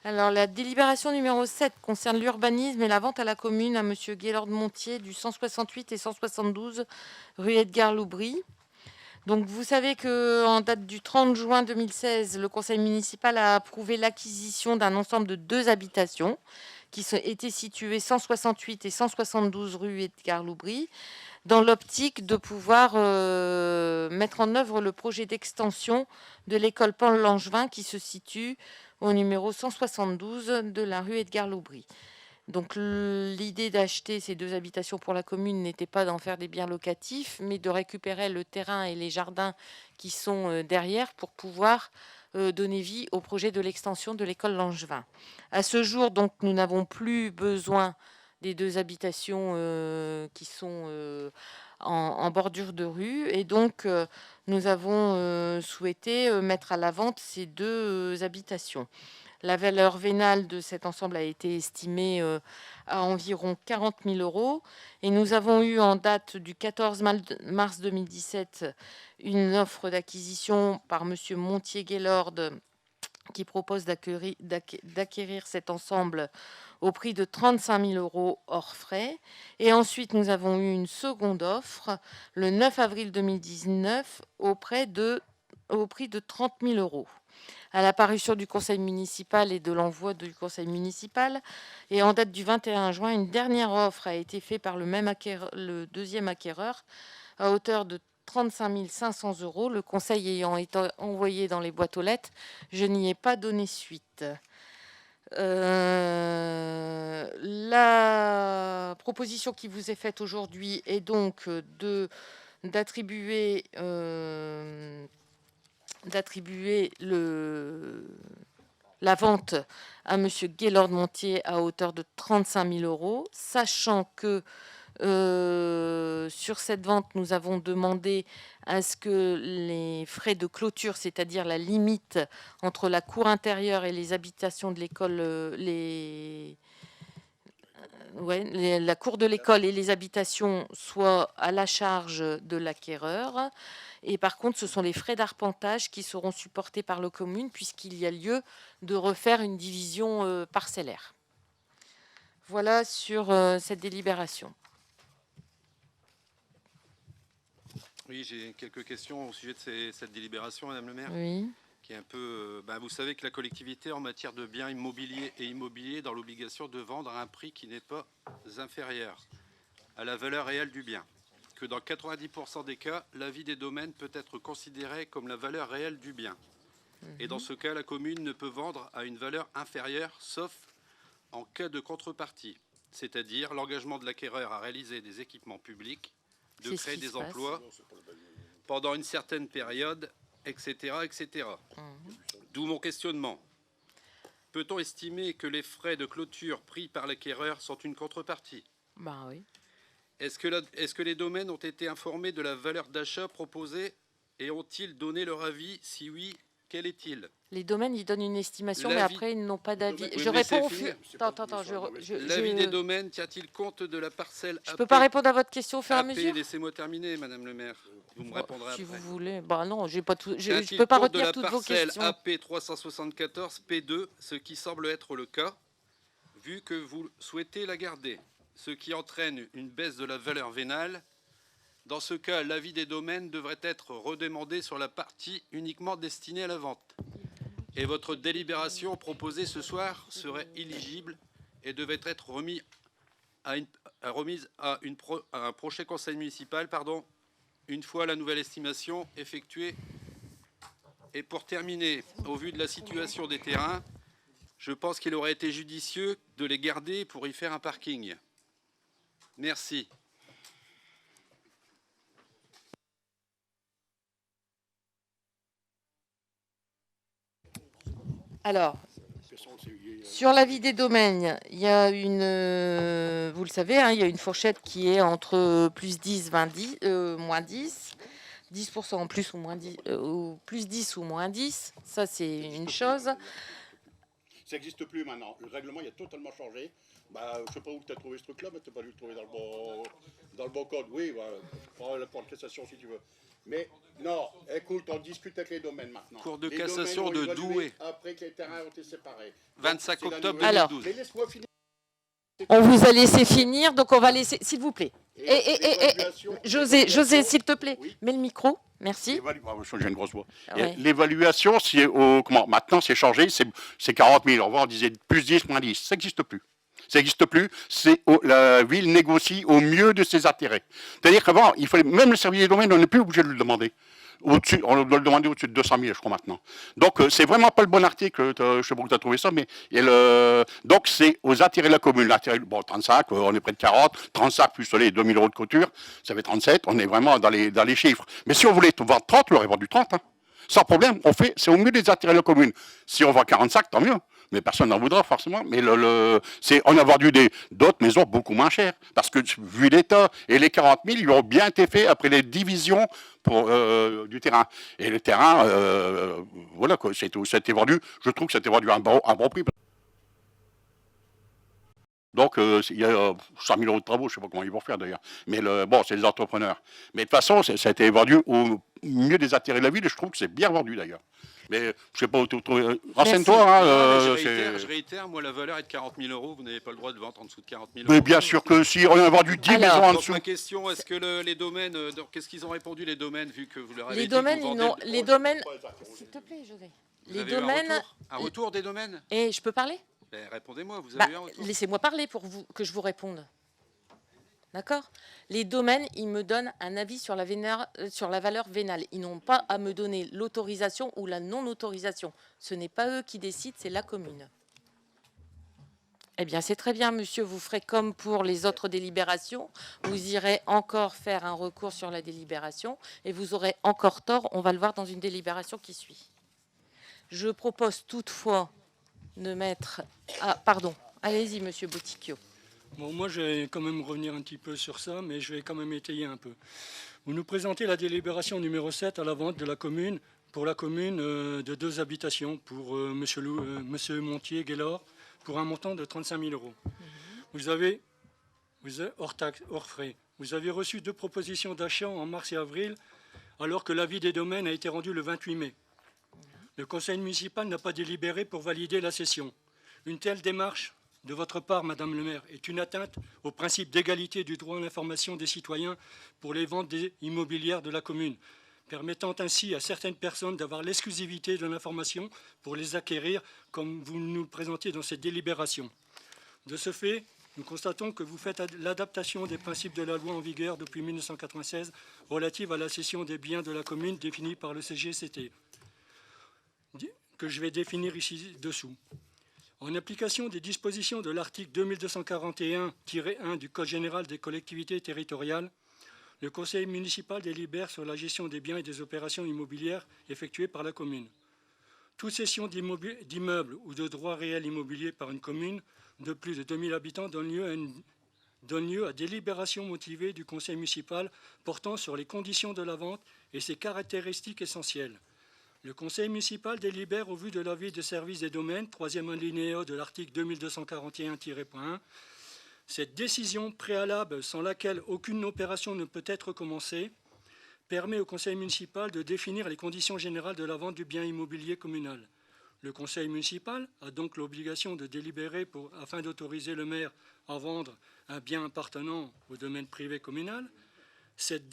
Alors, la délibération numéro 7 concerne l'urbanisme et la vente à la commune à M. Gaylord-Montier du 168 et 172 rue Edgar-Loubry. Donc, vous savez qu'en date du 30 juin 2016, le conseil municipal a approuvé l'acquisition d'un ensemble de 2 habitations qui étaient situées 168 et 172 rue Edgar-Loubry, dans l'optique de pouvoir mettre en œuvre le projet d'extension de l'école Paul Langevin qui se situe au numéro 172 de la rue Edgar-Loubry. Donc l'idée d'acheter ces 2 habitations pour la commune n'était pas d'en faire des biens locatifs, mais de récupérer le terrain et les jardins qui sont derrière pour pouvoir donner vie au projet de l'extension de l'école Langevin. À ce jour, donc, nous n'avons plus besoin des 2 habitations qui sont en bordure de rue, et donc nous avons souhaité mettre à la vente ces 2 habitations. La valeur vénale de cet ensemble a été estimée à environ 40 000 € et nous avons eu en date du 14 mars 2017 une offre d'acquisition par M. Montier-Gaylord qui propose d'acquérir cet ensemble au prix de 35 000 € hors frais. Et ensuite, nous avons eu une seconde offre le 9 avril 2019 au prix de 30 000 €. À la parution du conseil municipal et de l'envoi du conseil municipal, et en date du 21 juin, une dernière offre a été faite par le deuxième acquéreur à hauteur de 35 500 €. Le conseil ayant été envoyé dans les boîtes aux lettres, je n'y ai pas donné suite. La proposition qui vous est faite aujourd'hui est donc d'attribuer la vente à M. Gaylord-Montier à hauteur de 35 000 €, sachant que sur cette vente, nous avons demandé à ce que les frais de clôture, c'est-à-dire la limite entre la cour intérieure et les habitations de l'école, la cour de l'école et les habitations soient à la charge de l'acquéreur. Et par contre, ce sont les frais d'arpentage qui seront supportés par la commune puisqu'il y a lieu de refaire une division parcellaire. Voilà sur cette délibération. Oui, j'ai quelques questions au sujet de cette délibération, Madame le maire. Oui. Qui est un peu, vous savez que la collectivité, en matière de biens immobiliers et immobiliers, est dans l'obligation de vendre à un prix qui n'est pas inférieur à la valeur réelle du bien. Que dans 90% des cas, l'avis des domaines peut être considéré comme la valeur réelle du bien. Et dans ce cas, la commune ne peut vendre à une valeur inférieure, sauf en cas de contrepartie, c'est-à-dire l'engagement de l'acquéreur à réaliser des équipements publics, de créer des emplois pendant une certaine période, etc. etc. D'où mon questionnement. Peut-on estimer que les frais de clôture pris par l'acquéreur sont une contrepartie? Oui. Est-ce que les domaines ont été informés de la valeur d'achat proposée et ont-ils donné leur avis? Si oui, quel est-il? Les domaines, ils donnent une estimation, mais après, ils n'ont pas d'avis. Oui, je mais réponds au c'est fur... fini. Attends, L'avis des domaines tient-il compte de la parcelle Je AP? ne peux pas répondre à votre question au fur et à mesure. Laissez-moi terminer, Madame le maire. Vous me répondrez si après. vous voulez. Non, j'ai pas tout. Je Tient-il peux pas compte de retenir la toutes vos parcelle questions. AP 374 P2, ce qui semble être le cas, vu que vous souhaitez la garder, ce qui entraîne une baisse de la valeur vénale. Dans ce cas, l'avis des domaines devrait être redemandé sur la partie uniquement destinée à la vente. Et votre délibération proposée ce soir serait éligible et devait être remise à un prochain conseil municipal, une fois la nouvelle estimation effectuée. Et pour terminer, au vu de la situation des terrains, je pense qu'il aurait été judicieux de les garder pour y faire un parking. Merci. Alors, sur l'avis des domaines, il y a vous le savez, hein, il y a une fourchette qui est entre plus 10, 20, 10, moins 10, 10% en plus ou moins 10, ou plus 10 ou moins 10. Ça, c'est une chose. Ça n'existe plus maintenant. Le règlement, il a totalement changé. Bah, je ne sais pas où tu as trouvé ce truc-là, mais tu n'as pas dû le trouver dans le bon code. Oui, voilà. Prends la Cour de cassation si tu veux. Mais non, écoute, on discute avec les domaines maintenant. Cour de Les cassation domaines de vont évaluer Douai. après que les terrains ont été séparés. 25 C'est la octobre nouvelle. 2012. Mais laisse-moi finir. On vous a laissé finir, donc on va laisser, s'il vous plaît. L'évaluation- José, s'il te plaît, Oui. mets le micro. Merci. J'ai une grosse voix. Ouais. L'évaluation, maintenant c'est changé, c'est 40 000. Au revoir, on disait plus 10, moins 10. Ça n'existe plus. Ça n'existe plus. La ville négocie au mieux de ses intérêts. C'est-à-dire qu'avant, il fallait même le service des domaines, on n'est plus obligé de le demander. On doit le demander au-dessus de 200 000, je crois, maintenant. Donc, c'est vraiment pas le bon article. Je sais pas où tu as trouvé ça, mais donc, c'est aux intérêts de la commune. Bon, 35, on est près de 40. 35 plus les 2 000 € de couture, ça fait 37. On est vraiment dans les chiffres. Mais si on voulait vendre 30, on aurait vendu 30. Hein. Sans problème, c'est au mieux des intérêts de la commune. Si on vend 45, tant mieux. Mais personne n'en voudra forcément. Mais on a vendu d'autres maisons beaucoup moins chères. Parce que vu l'état et les 40 000, ils ont bien été faits après les divisions du terrain. Et le terrain, voilà quoi, c'est tout. Ça a été vendu, je trouve que ça a été vendu à un bon prix. Donc, il y a 100 000 € de travaux, je ne sais pas comment ils vont faire d'ailleurs. Mais bon, c'est des entrepreneurs. Mais de toute façon, ça a été vendu au mieux des intérêts de la ville et je trouve que c'est bien vendu d'ailleurs. Mais je ne sais pas où tu trouves. Renseigne-toi. Hein, je réitère, moi la valeur est de 40 000 €. Vous n'avez pas le droit de vendre en dessous de 40 000 €. Mais bien sûr que si, on a vendu 10 maisons en Donc dessous. ma question, est-ce que les domaines, qu'est-ce qu'ils ont répondu les domaines, vu que vous leur avez Les dit que vous domaines, vendez les domaines. S'il te plaît, José. Vous Les avez eu domaines. un retour des domaines. Et je peux parler? Ben, répondez-moi, vous avez eu un retour. Laissez-moi parler que je vous réponde. D'accord? Les domaines, ils me donnent un avis sur la valeur vénale. Ils n'ont pas à me donner l'autorisation ou la non-autorisation. Ce n'est pas eux qui décident, c'est la commune. Eh bien, c'est très bien, monsieur. Vous ferez comme pour les autres délibérations. Vous irez encore faire un recours sur la délibération et vous aurez encore tort. On va le voir dans une délibération qui suit. Je propose toutefois de mettre... Ah, pardon. Allez-y, monsieur Boticchio. Bon, moi, je vais quand même revenir un petit peu sur ça, mais je vais quand même étayer un peu. Vous nous présentez la délibération numéro 7 à la vente de la commune, pour la commune de 2 habitations, pour monsieur Montier-Guélor, pour un montant de 35 000 €. Vous avez, hors taxe, hors frais, vous avez reçu 2 propositions d'achat en mars et avril, alors que l'avis des domaines a été rendu le 28 mai. Le conseil municipal n'a pas délibéré pour valider la cession. Une telle démarche de votre part, Madame le maire, est une atteinte au principe d'égalité du droit à l'information des citoyens pour les ventes immobilières de la commune, permettant ainsi à certaines personnes d'avoir l'exclusivité de l'information pour les acquérir, comme vous nous le présentez dans cette délibération. De ce fait, nous constatons que vous faites l'adaptation des principes de la loi en vigueur depuis 1996 relative à la cession des biens de la commune définie par le CGCT, que je vais définir ici dessous. En application des dispositions de l'article 2241-1 du Code général des collectivités territoriales, le conseil municipal délibère sur la gestion des biens et des opérations immobilières effectuées par la commune. Toute cession d'immeubles ou de droits réels immobiliers par une commune de plus de 2000 habitants donne lieu à délibération motivée du conseil municipal portant sur les conditions de la vente et ses caractéristiques essentielles. Le conseil municipal délibère au vu de l'avis des services des domaines, 3e alinéa de l'article 2241-1. Cette décision préalable, sans laquelle aucune opération ne peut être commencée, permet au conseil municipal de définir les conditions générales de la vente du bien immobilier communal. Le conseil municipal a donc l'obligation de délibérer afin d'autoriser le maire à vendre un bien appartenant au domaine privé communal. Cette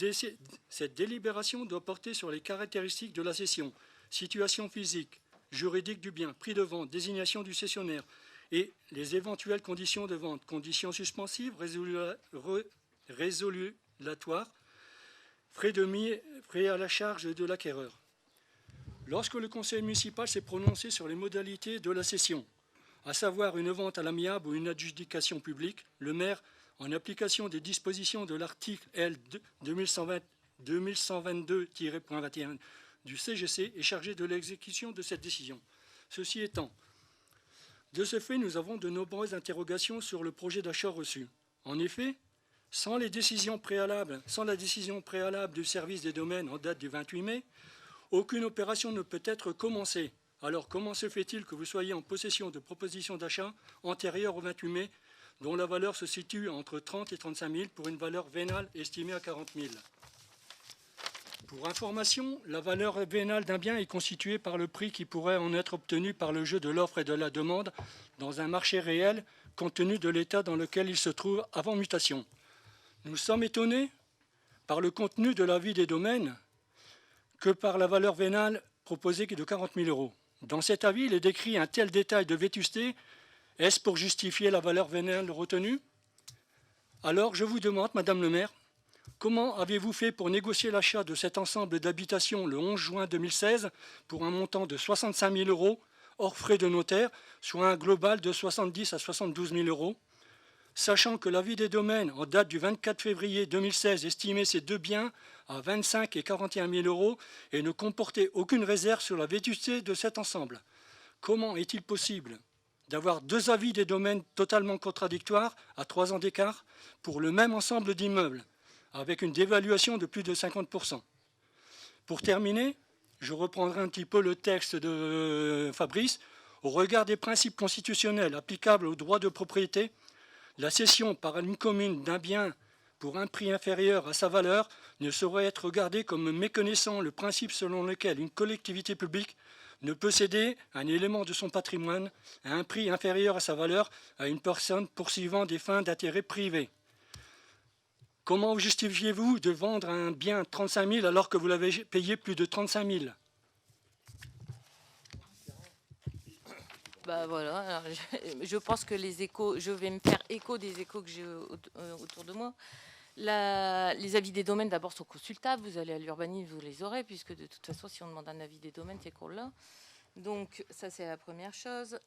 délibération doit porter sur les caractéristiques de la cession, situation physique, juridique du bien, prix de vente, désignation du cessionnaire et les éventuelles conditions de vente, conditions suspensives, résolulatoires, frais à la charge de l'acquéreur. Lorsque le conseil municipal s'est prononcé sur les modalités de la cession, à savoir une vente à l'amiable ou une adjudication publique, le maire, en application des dispositions de l'article L. 2122-21 du CGC, est chargé de l'exécution de cette décision. Ceci étant, de ce fait, nous avons de nombreuses interrogations sur le projet d'achat reçu. En effet, sans la décision préalable du service des domaines en date du 28 mai, aucune opération ne peut être commencée. Alors comment se fait-il que vous soyez en possession de propositions d'achat antérieures au 28 mai, dont la valeur se situe entre 30 et 35 000 pour une valeur vénale estimée à 40 000 ? Pour information, la valeur vénale d'un bien est constituée par le prix qui pourrait en être obtenu par le jeu de l'offre et de la demande dans un marché réel, compte tenu de l'état dans lequel il se trouve avant mutation. Nous sommes étonnés par le contenu de l'avis des domaines que par la valeur vénale proposée qui est de 40 000 euros. Dans cet avis, il est décrit un tel détail de vétusté. Est-ce pour justifier la valeur vénale retenue? Alors, je vous demande, Madame le maire, comment avez-vous fait pour négocier l'achat de cet ensemble d'habitations le 11 juin 2016 pour un montant de 65 000 euros, hors frais de notaire, soit un global de 70 à 72 000 euros, sachant que l'avis des domaines, en date du 24 février 2016, estimait ces deux biens à 25 et 41 000 euros et ne comportait aucune réserve sur la vétusté de cet ensemble? Comment est-il possible d'avoir deux avis des domaines totalement contradictoires à 3 ans d'écart pour le même ensemble d'immeubles, avec une dévaluation de plus de 50%. Pour terminer, je reprendrai un petit peu le texte de Fabrice. Au regard des principes constitutionnels applicables au droit de propriété, la cession par une commune d'un bien pour un prix inférieur à sa valeur ne saurait être regardée comme méconnaissant le principe selon lequel une collectivité publique ne peut céder un élément de son patrimoine à un prix inférieur à sa valeur à une personne poursuivant des fins d'intérêt privé. Comment justifiez-vous de vendre un bien 35 000 alors que vous l'avez payé plus de 35 000? Bah voilà, alors je pense que les échos, je vais me faire écho des échos que j'ai autour de moi. Les avis des domaines d'abord sont consultables, vous allez à l'urbanisme, vous les aurez, puisque de toute façon si on demande un avis des domaines, c'est qu'on l'a. Donc ça c'est la première chose.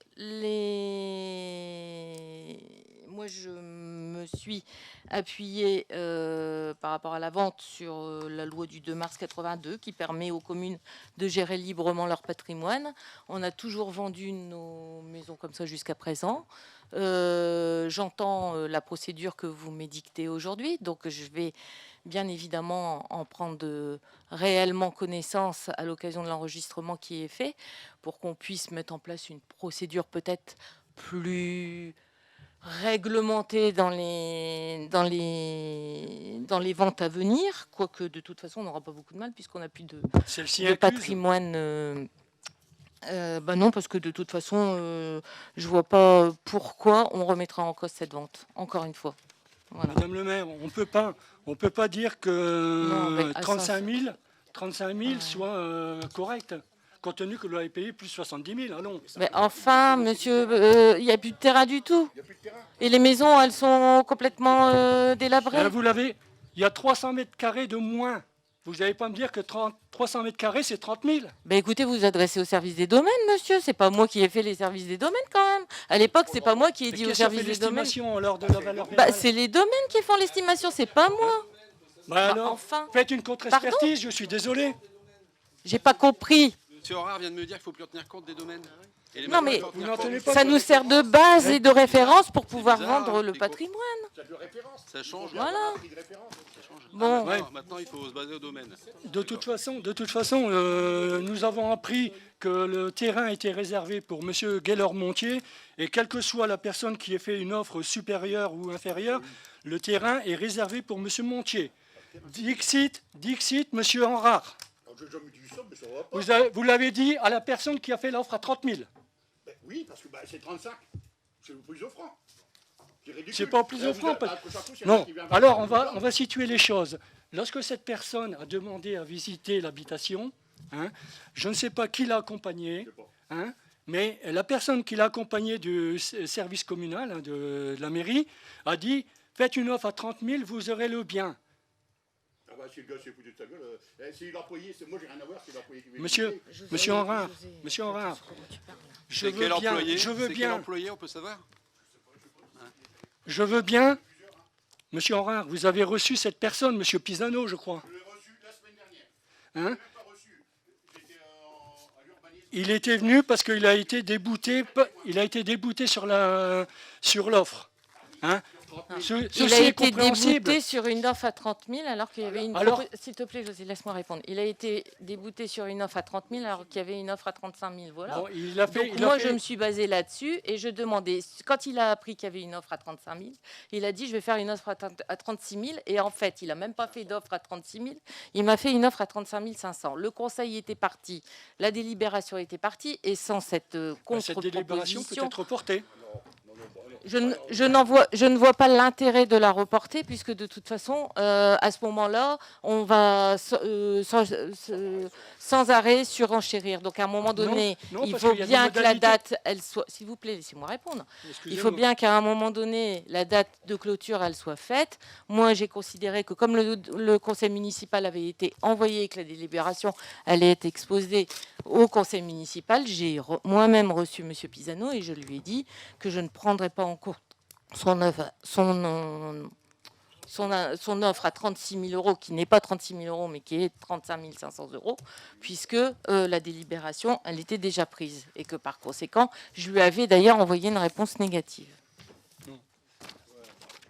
Moi je me suis appuyée par rapport à la vente sur la loi du 2 mars 82 qui permet aux communes de gérer librement leur patrimoine. On a toujours vendu nos maisons comme ça jusqu'à présent. J'entends la procédure que vous m'édictez aujourd'hui, donc je vais bien évidemment en prendre réellement connaissance à l'occasion de l'enregistrement qui est fait pour qu'on puisse mettre en place une procédure peut-être plus réglementée dans les ventes à venir, quoique de toute façon on n'aura pas beaucoup de mal puisqu'on n'a plus de patrimoine. Non, parce que de toute façon, je vois pas pourquoi on remettra en cause cette vente, encore une fois. Voilà. Madame le maire, on peut pas dire que 35 000 soit correct, compte tenu que vous l'avez payé plus 70 000. Allons. Mais enfin, monsieur, il n'y a plus de terrain du tout. Et les maisons, elles sont complètement délabrées. Il y a 300 mètres carrés de moins. Vous n'allez pas me dire que 300 mètres carrés, c'est 30 000. Ben écoutez, vous vous adressez au service des domaines, monsieur. C'est pas moi qui ai fait les services des domaines, quand même. À l'époque, c'est pas moi qui ai dit au service des domaines. Alors de la valeur vénale c'est les domaines qui font l'estimation, c'est pas moi. Alors, enfin. Faites une contre-expertise, je suis désolé. J'ai pas compris. Monsieur Horard vient de me dire qu'il ne faut plus tenir compte des domaines. Non, mais ça nous sert de base et de référence pour pouvoir vendre le patrimoine. Ça change. Voilà. Bon. Maintenant, il faut se baser au domaine. De toute façon, nous avons appris que le terrain était réservé pour M. Gaylor-Montier et quelle que soit la personne qui ait fait une offre supérieure ou inférieure, le terrain est réservé pour M. Montier. Dixit, M. Henrard. Vous l'avez dit à la personne qui a fait l'offre à 30 000. Oui, parce que c'est 35. C'est le plus offrant. C'est pas plus offrant. Non. Alors, on va situer les choses. Lorsque cette personne a demandé à visiter l'habitation, je ne sais pas qui l'a accompagné, mais la personne qui l'a accompagné du service communal, de la mairie, a dit « Faites une offre à 30 000, vous aurez le bien ». Si le gars s'est foutu de sa gueule, s'il a employé, moi j'ai rien à voir s'il a employé. Monsieur Henrard, je veux bien. Quel employé, on peut savoir? Je veux bien. Monsieur Henrard, vous avez reçu cette personne, Monsieur Pisano, je crois. Je l'ai reçu la semaine dernière. Je ne l'ai pas reçu. J'étais à l'urbanisme. Il était venu parce qu'il a été débouté, sur l'offre. Hein. Il Ceci a est été compréhensible. débouté sur une offre à 30 000 alors qu'il y avait une... Alors- S'il te plaît, José, laisse-moi répondre. Il a été débouté sur une offre à 30 000 alors qu'il y avait une offre à 35 000. Voilà. Bon, il a fait, Donc il a moi, fait- je me suis basée là-dessus et je demandais, quand il a appris qu'il y avait une offre à 35 000, il a dit, je vais faire une offre à 36 000. Et en fait, il n'a même pas fait d'offre à 36 000. Il m'a fait une offre à 35 500. Le conseil était parti, la délibération était partie et sans cette cette délibération peut contre-proposition, être reportée. je ne vois pas l'intérêt de la reporter puisque de toute façon, à ce moment-là, on va sans arrêt surenchérir. Donc à un moment donné, non, il parce faut qu'il y a des bien que la modalités. date, elle soit... S'il vous plaît, laissez-moi répondre. Il faut Excusez-moi. bien qu'à un moment donné, la date de clôture, elle soit faite. Moi, j'ai considéré que comme le conseil municipal avait été envoyé et que la délibération allait être exposée au conseil municipal, j'ai moi-même reçu M. Pisano et je lui ai dit que je ne prendrais pas en compte son offre à 36 000 euros, qui n'est pas 36 000 euros, mais qui est 35 500 euros, puisque la délibération, elle était déjà prise. Et que par conséquent, je lui avais d'ailleurs envoyé une réponse négative.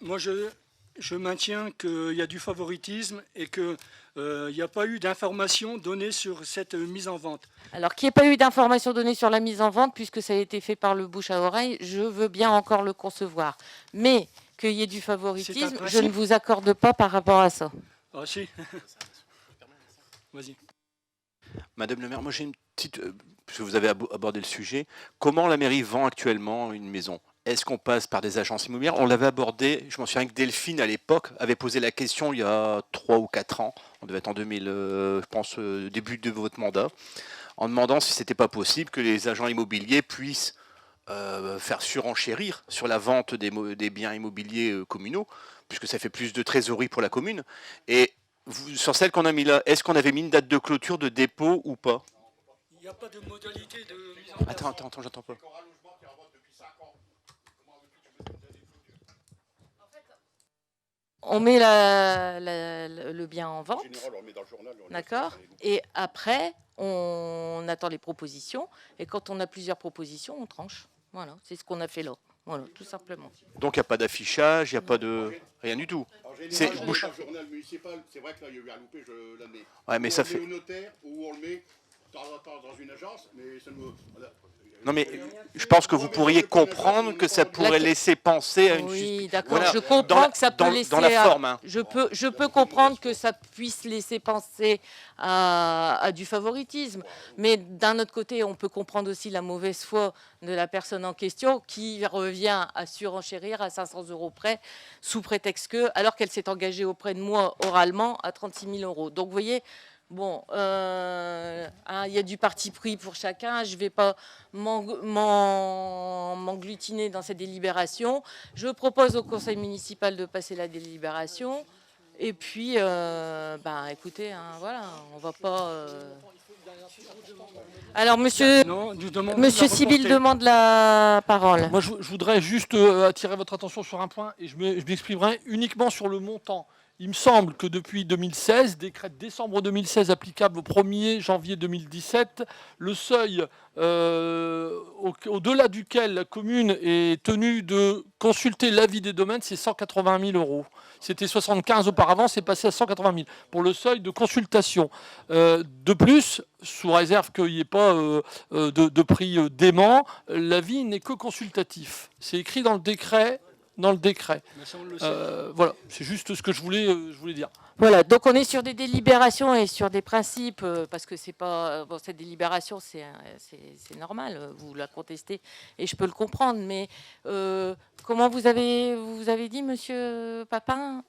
Moi, je maintiens qu'il y a du favoritisme et qu'il n'y a pas eu d'informations données sur cette mise en vente. Alors, qu'il n'y ait pas eu d'informations données sur la mise en vente, puisque ça a été fait par le bouche à oreille, je veux bien encore le concevoir. Mais qu'il y ait du favoritisme, je principe. ne vous accorde pas par rapport à ça. Ah si. Vas-y. Madame le maire, moi j'ai une petite... parce que vous avez abordé le sujet. Comment la mairie vend actuellement une maison? Est-ce qu'on passe par des agences immobilières? On l'avait abordé, je m'en souviens que Delphine à l'époque avait posé la question il y a 3 ou 4 ans. On devait être en 2000, je pense, début de votre mandat, en demandant si c'était pas possible que les agents immobiliers puissent faire surenchérir sur la vente des biens immobiliers communaux, puisque ça fait plus de trésorerie pour la commune. Et sur celle qu'on a mis là, est-ce qu'on avait mis une date de clôture de dépôt ou pas? Il n'y a pas de modalité de mise en place. Attends, j'entends pas. On met le bien en vente, d'accord? Et après, on attend les propositions. Et quand on a plusieurs propositions, on tranche. Voilà, c'est ce qu'on a fait là. Voilà, tout simplement. Donc il n'y a pas d'affichage, il n'y a pas de... rien du tout. C'est C'est bouche. le journal municipal, c'est vrai que là il y a eu un loupé, je l'admets. Ouais, mais Ou ça on le fait... met au notaire ou on le met de temps en temps dans une agence, mais ça nous... voilà. Non mais je pense que vous pourriez comprendre que ça pourrait laisser penser à une... Oui, d'accord. Voilà, Je comprends dans la- que ça peut dans- laisser... dans la forme, hein. Je peux comprendre que ça puisse laisser penser à du favoritisme. Mais d'un autre côté, on peut comprendre aussi la mauvaise foi de la personne en question qui revient à surenchérir à 500 € près, sous prétexte que, alors qu'elle s'est engagée auprès de moi oralement à 36 000 euros. Donc, vous voyez... Bon, il y a du parti pris pour chacun. Je ne vais pas m'engglutiner dans cette délibération. Je propose au conseil municipal de passer la délibération. Et puis, écoutez, hein, voilà, on va pas... Alors, monsieur Sibyl demande la parole. Moi, je voudrais juste attirer votre attention sur un point et je m'exprimerai uniquement sur le montant. Il me semble que depuis 2016, décret de décembre 2016 applicable au 1er janvier 2017, le seuil au-delà duquel la commune est tenue de consulter l'avis des domaines, c'est 180 000 €. C'était 75 auparavant, c'est passé à 180 000 pour le seuil de consultation. De plus, sous réserve qu'il n'y ait pas de prix dément, l'avis n'est que consultatif. C'est écrit dans le décret. Voilà, c'est juste ce que je voulais dire. Voilà, donc on est sur des délibérations et sur des principes, parce que c'est pas... Bon, cette délibération, c'est normal, vous la contestez, et je peux le comprendre, mais comment vous avez dit, monsieur Papin,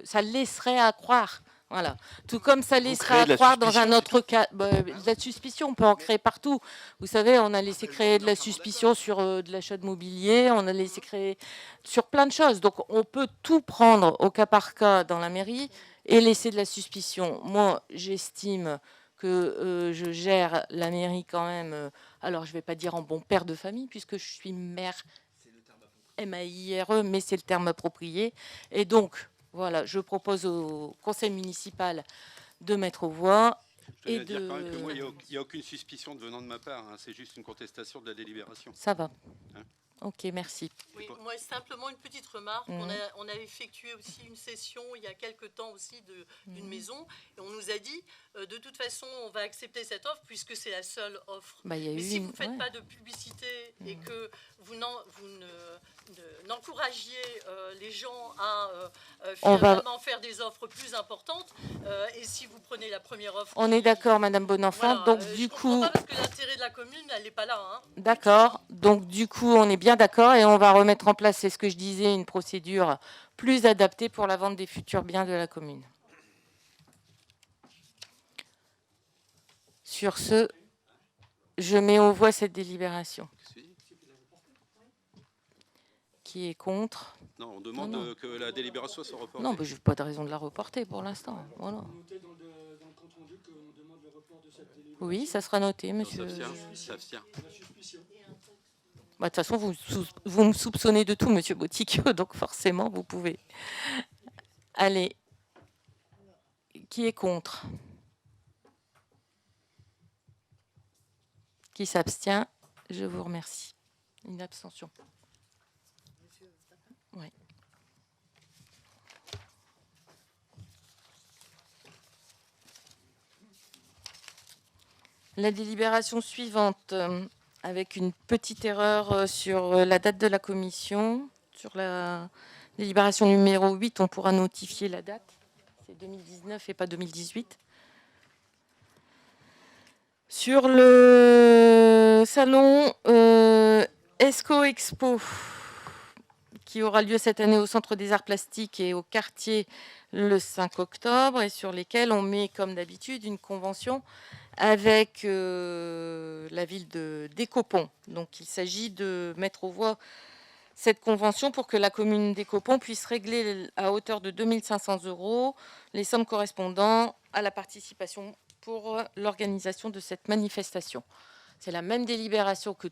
ça laisserait à croire. Voilà. Tout comme ça laisserait à croire dans un autre cas. De la suspicion, on peut en créer partout. Vous savez, on a laissé créer de la suspicion sur de l'achat de mobilier, on a laissé créer sur plein de choses. Donc, on peut tout prendre au cas par cas dans la mairie et laisser de la suspicion. Moi, j'estime que je gère la mairie quand même, alors je ne vais pas dire en bon père de famille, puisque je suis maire MAIRE, mais c'est le terme approprié. Et donc, voilà, je propose au conseil municipal de mettre aux voix Je tenais Et à dire quand même que de... moi, il n'y a aucune suspicion de venant de ma part. Hein. C'est juste une contestation de la délibération. Ça va. Hein. Ok, merci. Oui, moi simplement une petite remarque. Mhm. On a effectué aussi une session il y a quelque temps aussi d'une Mhm. maison et on nous a dit de toute façon on va accepter cette offre puisque c'est la seule offre. Bah, il y a Mais eu si une... vous ne faites ouais. pas de publicité et que vous n'encouragiez les gens à On va- finalement faire des offres plus importantes et si vous prenez la première offre... On est d'accord, Madame Bonenfant. Voilà, Donc, je du comprends coup... pas parce que l'intérêt de la commune, elle n'est pas là. Hein. D'accord. Donc, du coup, on est bien d'accord et on va remettre en place, c'est ce que je disais, une procédure plus adaptée pour la vente des futurs biens de la commune. Sur ce, je mets aux voix cette délibération. Qui est contre? Non, on demande Non, non. que la délibération soit reportée. Non, je n'ai pas de raison de la reporter pour l'instant. Voilà. Notez dans le compte rendu qu'on demande le report de cette délibération. Oui, ça sera noté, Non, monsieur. s'abstient. La suspicion. Bah, de toute façon, vous me soupçonnez de tout, monsieur Boticchio, donc forcément, vous pouvez. Allez. Qui est contre? Qui s'abstient? Je vous remercie. Une abstention. Oui. La délibération suivante, avec une petite erreur sur la date de la commission. Sur la délibération numéro 8, on pourra notifier la date. C'est 2019 et pas 2018. Sur le salon ESCO Expo, qui aura lieu cette année au Centre des Arts Plastiques et au quartier le 5 octobre, et sur lesquels on met, comme d'habitude, une convention avec la ville d'Écopont. Donc, il s'agit de mettre aux voix cette convention pour que la commune d'Écopont puisse régler à hauteur de 2 500 € les sommes correspondant à la participation pour l'organisation de cette manifestation. C'est la même délibération que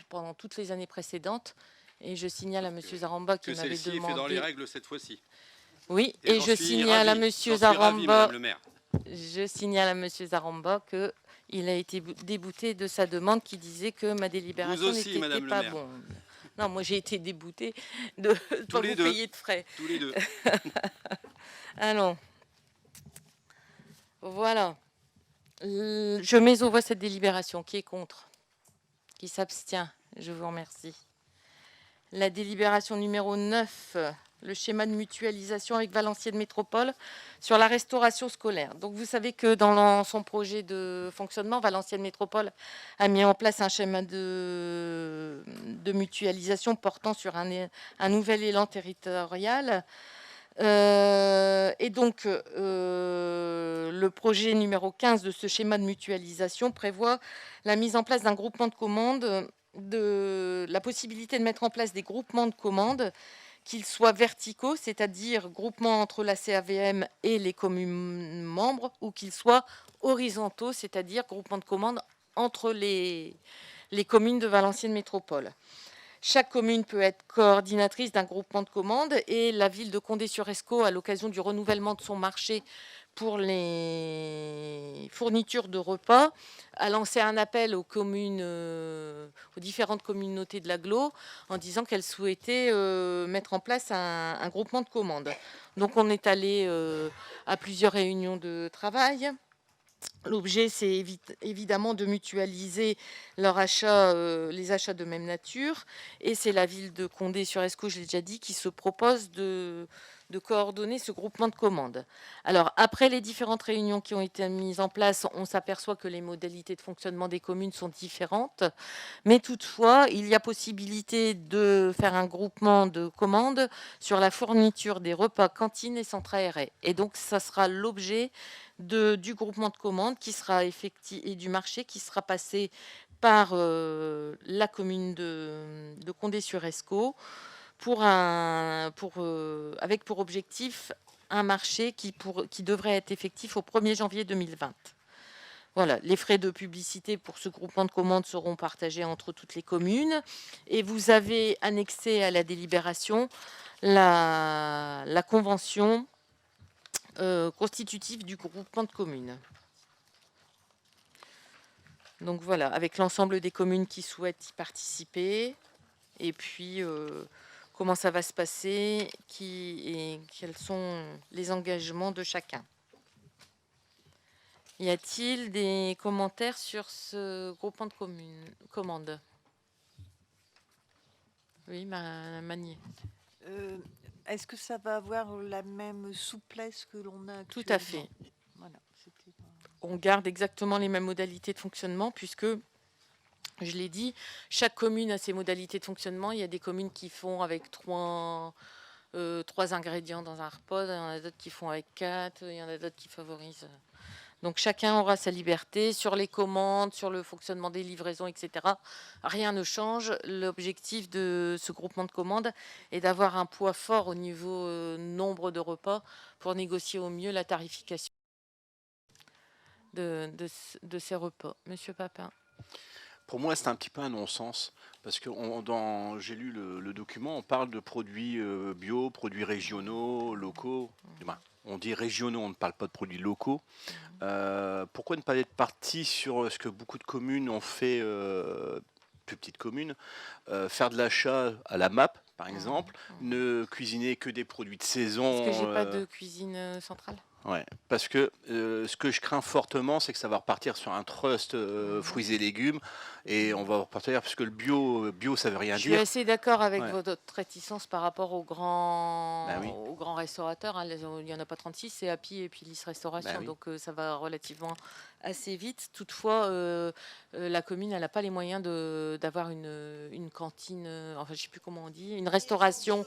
pendant toutes les années précédentes. Et je signale à M. Zaramba qui Que m'avait celle-ci est demandé... faite dans les règles cette fois-ci. Oui, Et et j'en je suis signale à ravi. M. J'en suis ravi, Zaramba... Madame le maire. Je signale à M. Zaramba qu'il a été débouté de sa demande qui disait que ma délibération aussi, n'était Madame le pas maire. bonne. Non, moi j'ai été déboutée de ne pas vous payer de frais. Tous les deux. Alors, voilà. Je mets aux voix cette délibération. Qui est contre? Qui s'abstient? Je vous remercie. La délibération numéro 9, le schéma de mutualisation avec Valenciennes Métropole sur la restauration scolaire. Donc vous savez que dans son projet de fonctionnement, Valenciennes Métropole a mis en place un schéma de mutualisation portant sur un nouvel élan territorial. Et donc, le projet numéro 15 de ce schéma de mutualisation prévoit la mise en place d'un groupement de commandes, la possibilité de mettre en place des groupements de commandes, qu'ils soient verticaux, c'est-à-dire groupements entre la CAVM et les communes membres, ou qu'ils soient horizontaux, c'est-à-dire groupements de commandes entre les communes de Valenciennes Métropole. Chaque commune peut être coordinatrice d'un groupement de commandes et la ville de Condé-sur-Escaut, à l'occasion du renouvellement de son marché pour les fournitures de repas, a lancé un appel aux communes, aux différentes communautés de l'agglo en disant qu'elles souhaitaient mettre en place un groupement de commandes. Donc on est allé à plusieurs réunions de travail. L'objet, c'est évidemment de mutualiser leurs achats, les achats de même nature. Et c'est la ville de Condé-sur-Escaut, je l'ai déjà dit, qui se propose de coordonner ce groupement de commandes. Alors, après les différentes réunions qui ont été mises en place, on s'aperçoit que les modalités de fonctionnement des communes sont différentes. Mais toutefois, il y a possibilité de faire un groupement de commandes sur la fourniture des repas, cantines et centres aérés. Et donc, ça sera l'objet du groupement de commandes qui sera effectif et du marché qui sera passé par la commune de Condé-sur-Escaut avec pour objectif un marché qui devrait être effectif au 1er janvier 2020. Voilà, les frais de publicité pour ce groupement de commandes seront partagés entre toutes les communes et vous avez annexé à la délibération la convention constitutive du groupement de communes. Donc voilà, avec l'ensemble des communes qui souhaitent y participer, et puis comment ça va se passer, et quels sont les engagements de chacun. Y a-t-il des commentaires sur ce groupement de commandes? Oui, Magnier. Est-ce que ça va avoir la même souplesse que l'on a actuellement? Tout à fait. Voilà, c'était pas- On garde exactement les mêmes modalités de fonctionnement puisque, je l'ai dit, chaque commune a ses modalités de fonctionnement. Il y a des communes qui font avec 3 ingrédients dans un repas, il y en a d'autres qui font avec 4, il y en a d'autres qui favorisent. Donc chacun aura sa liberté sur les commandes, sur le fonctionnement des livraisons, etc. Rien ne change. L'objectif de ce groupement de commandes est d'avoir un poids fort au niveau nombre de repas pour négocier au mieux la tarification de ces repas. Monsieur Papin. Pour moi, c'est un petit peu un non-sens, parce que j'ai lu le document, on parle de produits bio, produits régionaux, locaux. Enfin, on dit régionaux, on ne parle pas de produits locaux. Pourquoi ne pas être parti sur ce que beaucoup de communes ont fait, plus petites communes, faire de l'achat à la MAP, par exemple, ne cuisiner que des produits de saison. Parce que j'ai pas de cuisine centrale. Ouais, parce que ce que je crains fortement, c'est que ça va repartir sur un trust fruits et légumes, et on va repartir, parce que le bio, ça veut rien Je suis dire. assez d'accord avec Ouais. votre réticence par rapport aux grands, Bah oui. aux grands restaurateurs. Hein. Il n'y en a pas 36, c'est Happy et puis Lys Restauration. Bah oui. Donc ça va relativement assez vite. Toutefois, la commune, elle n'a pas les moyens d'avoir une cantine, enfin je ne sais plus comment on dit, une restauration.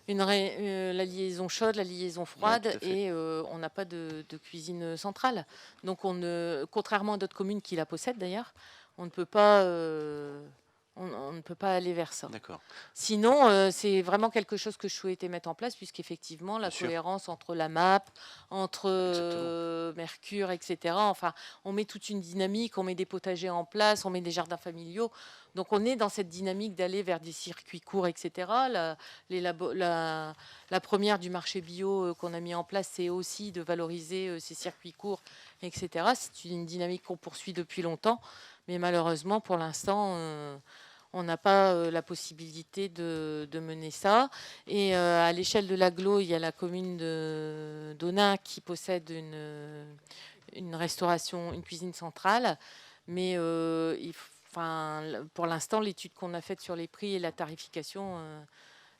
La liaison chaude, la liaison froide, tout à fait. et on n'a pas de cuisine centrale. Donc, contrairement à d'autres communes qui la possèdent d'ailleurs, on ne peut pas, on ne peut pas aller vers ça. D'accord. Sinon, c'est vraiment quelque chose que je souhaitais mettre en place, puisqu'effectivement, la Bien sûr. cohérence entre la MAP, entre Exactement. Mercure, etc. Enfin, on met toute une dynamique, on met des potagers en place, on met des jardins familiaux. Donc, on est dans cette dynamique d'aller vers des circuits courts, etc. La première du marché bio qu'on a mis en place, c'est aussi de valoriser ces circuits courts, etc. C'est une dynamique qu'on poursuit depuis longtemps, mais malheureusement, pour l'instant, on n'a pas la possibilité de mener ça. Et à l'échelle de l'agglo, il y a la commune d'Onain qui possède une restauration, une cuisine centrale, mais pour l'instant, l'étude qu'on a faite sur les prix et la tarification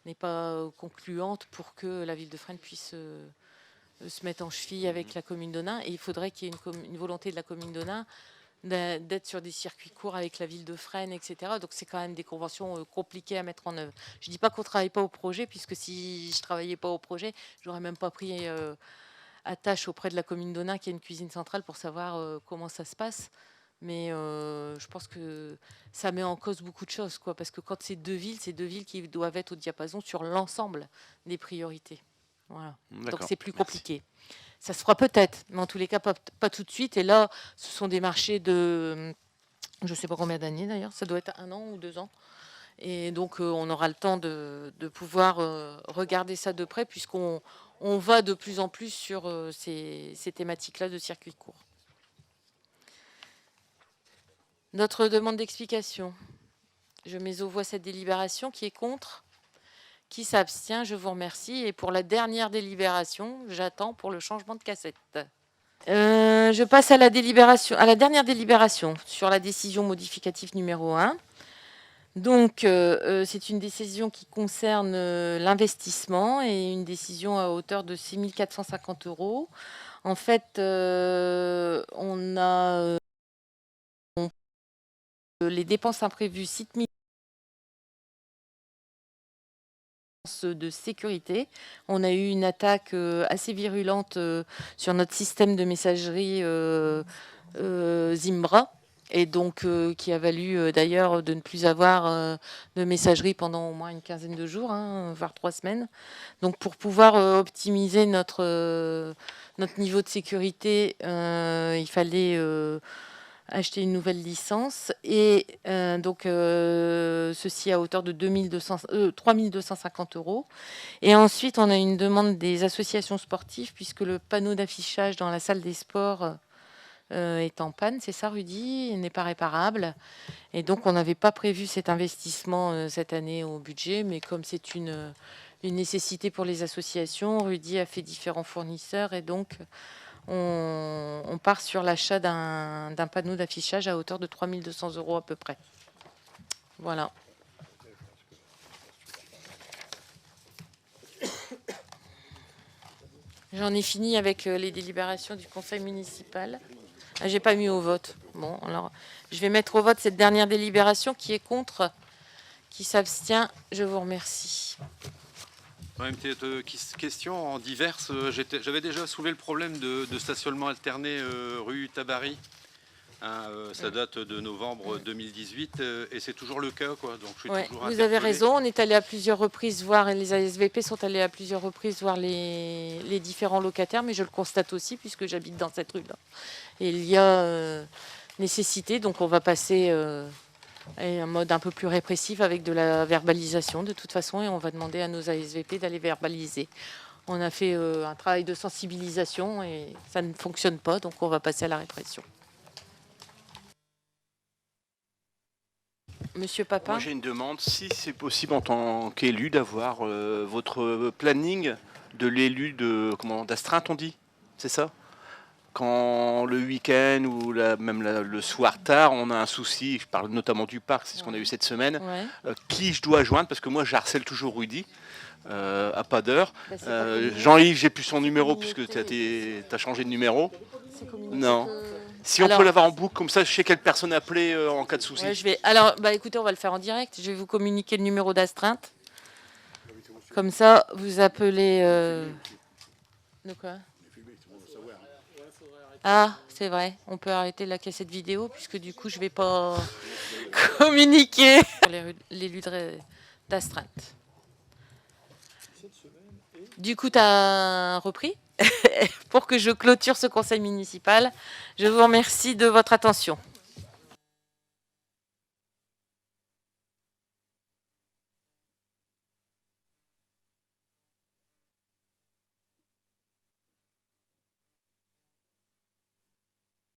n'est pas concluante pour que la ville de Fresnes puisse se mettre en cheville avec la commune d'Onain. Et il faudrait qu'il y ait une volonté de la commune d'Onain d'être sur des circuits courts avec la ville de Fresnes, etc. Donc c'est quand même des conventions compliquées à mettre en œuvre. Je ne dis pas qu'on ne travaille pas au projet, puisque si je ne travaillais pas au projet, je n'aurais même pas pris attache auprès de la commune d'Onain, qui a une cuisine centrale, pour savoir comment ça se passe. Mais je pense que ça met en cause beaucoup de choses, quoi, parce que quand c'est deux villes qui doivent être au diapason sur l'ensemble des priorités. Voilà. Donc c'est plus compliqué. Ça se fera peut-être, mais en tous les cas, pas tout de suite. Et là, ce sont des marchés de, je ne sais pas combien d'années d'ailleurs, ça doit être 1 an ou 2 ans. Et donc, on aura le temps de pouvoir regarder ça de près, puisqu'on va de plus en plus sur ces thématiques-là de circuit court. Notre demande d'explication. Je mets aux voix cette délibération. Qui est contre ? Qui s'abstient? Je vous remercie. Et pour la dernière délibération, j'attends pour le changement de cassette. Je passe à la dernière délibération sur la décision modificative numéro 1. Donc, c'est une décision qui concerne l'investissement, et une décision à hauteur de 6 450 €. En fait, on a les dépenses imprévues, 6 000 de sécurité. On a eu une attaque assez virulente sur notre système de messagerie Zimbra, et donc qui a valu d'ailleurs de ne plus avoir de messagerie pendant au moins une quinzaine de jours, voire 3 semaines. Donc pour pouvoir optimiser notre niveau de sécurité, il fallait acheter une nouvelle licence, et donc ceci à hauteur de 3 250 €. Et ensuite, on a une demande des associations sportives, puisque le panneau d'affichage dans la salle des sports est en panne, c'est ça Rudy, il n'est pas réparable. Et donc on n'avait pas prévu cet investissement cette année au budget, mais comme c'est une nécessité pour les associations, Rudy a fait différents fournisseurs et donc on part sur l'achat d'un panneau d'affichage à hauteur de 3 200 € à peu près. Voilà. J'en ai fini avec les délibérations du conseil municipal. Ah, j'ai pas mis au vote. Bon, alors je vais mettre au vote cette dernière délibération. Qui est contre? Qui s'abstient? Je vous remercie. Ouais, une petite question en diverses. J'avais déjà soulevé le problème de stationnement alterné rue Tabary. Hein, ça date de novembre 2018 et c'est toujours le cas, quoi. Donc je suis Ouais, toujours vous avez interpellé. raison. On est allé à plusieurs reprises voir, et les ASVP sont allés à plusieurs reprises voir les différents locataires, mais je le constate aussi puisque j'habite dans cette rue-là. Et il y a nécessité, donc on va passer à un mode un peu plus répressif avec de la verbalisation de toute façon, et on va demander à nos ASVP d'aller verbaliser. On a fait un travail de sensibilisation et ça ne fonctionne pas, donc on va passer à la répression. Monsieur Papin. Moi j'ai une demande, si c'est possible en tant qu'élu d'avoir votre planning de l'élu d'astreinte, on dit, c'est ça? Quand le week-end ou même le soir tard, on a un souci, je parle notamment du parc, c'est ce qu'on a eu cette semaine, qui je dois joindre, parce que moi j'harcèle toujours Rudy, à pas d'heure. Jean-Yves, j'ai plus son numéro puisque tu as changé de numéro. Non. Si on peut l'avoir en boucle, comme ça je sais quelle personne appeler en cas de souci. Ouais, alors, écoutez, on va le faire en direct. Je vais vous communiquer le numéro d'astreinte. Comme ça, vous appelez... De quoi? Ah, c'est vrai. On peut arrêter la cassette vidéo puisque du coup, je ne vais pas communiquer sur l'élu d'astreinte. Du coup, tu as repris pour que je clôture ce conseil municipal. Je vous remercie de votre attention.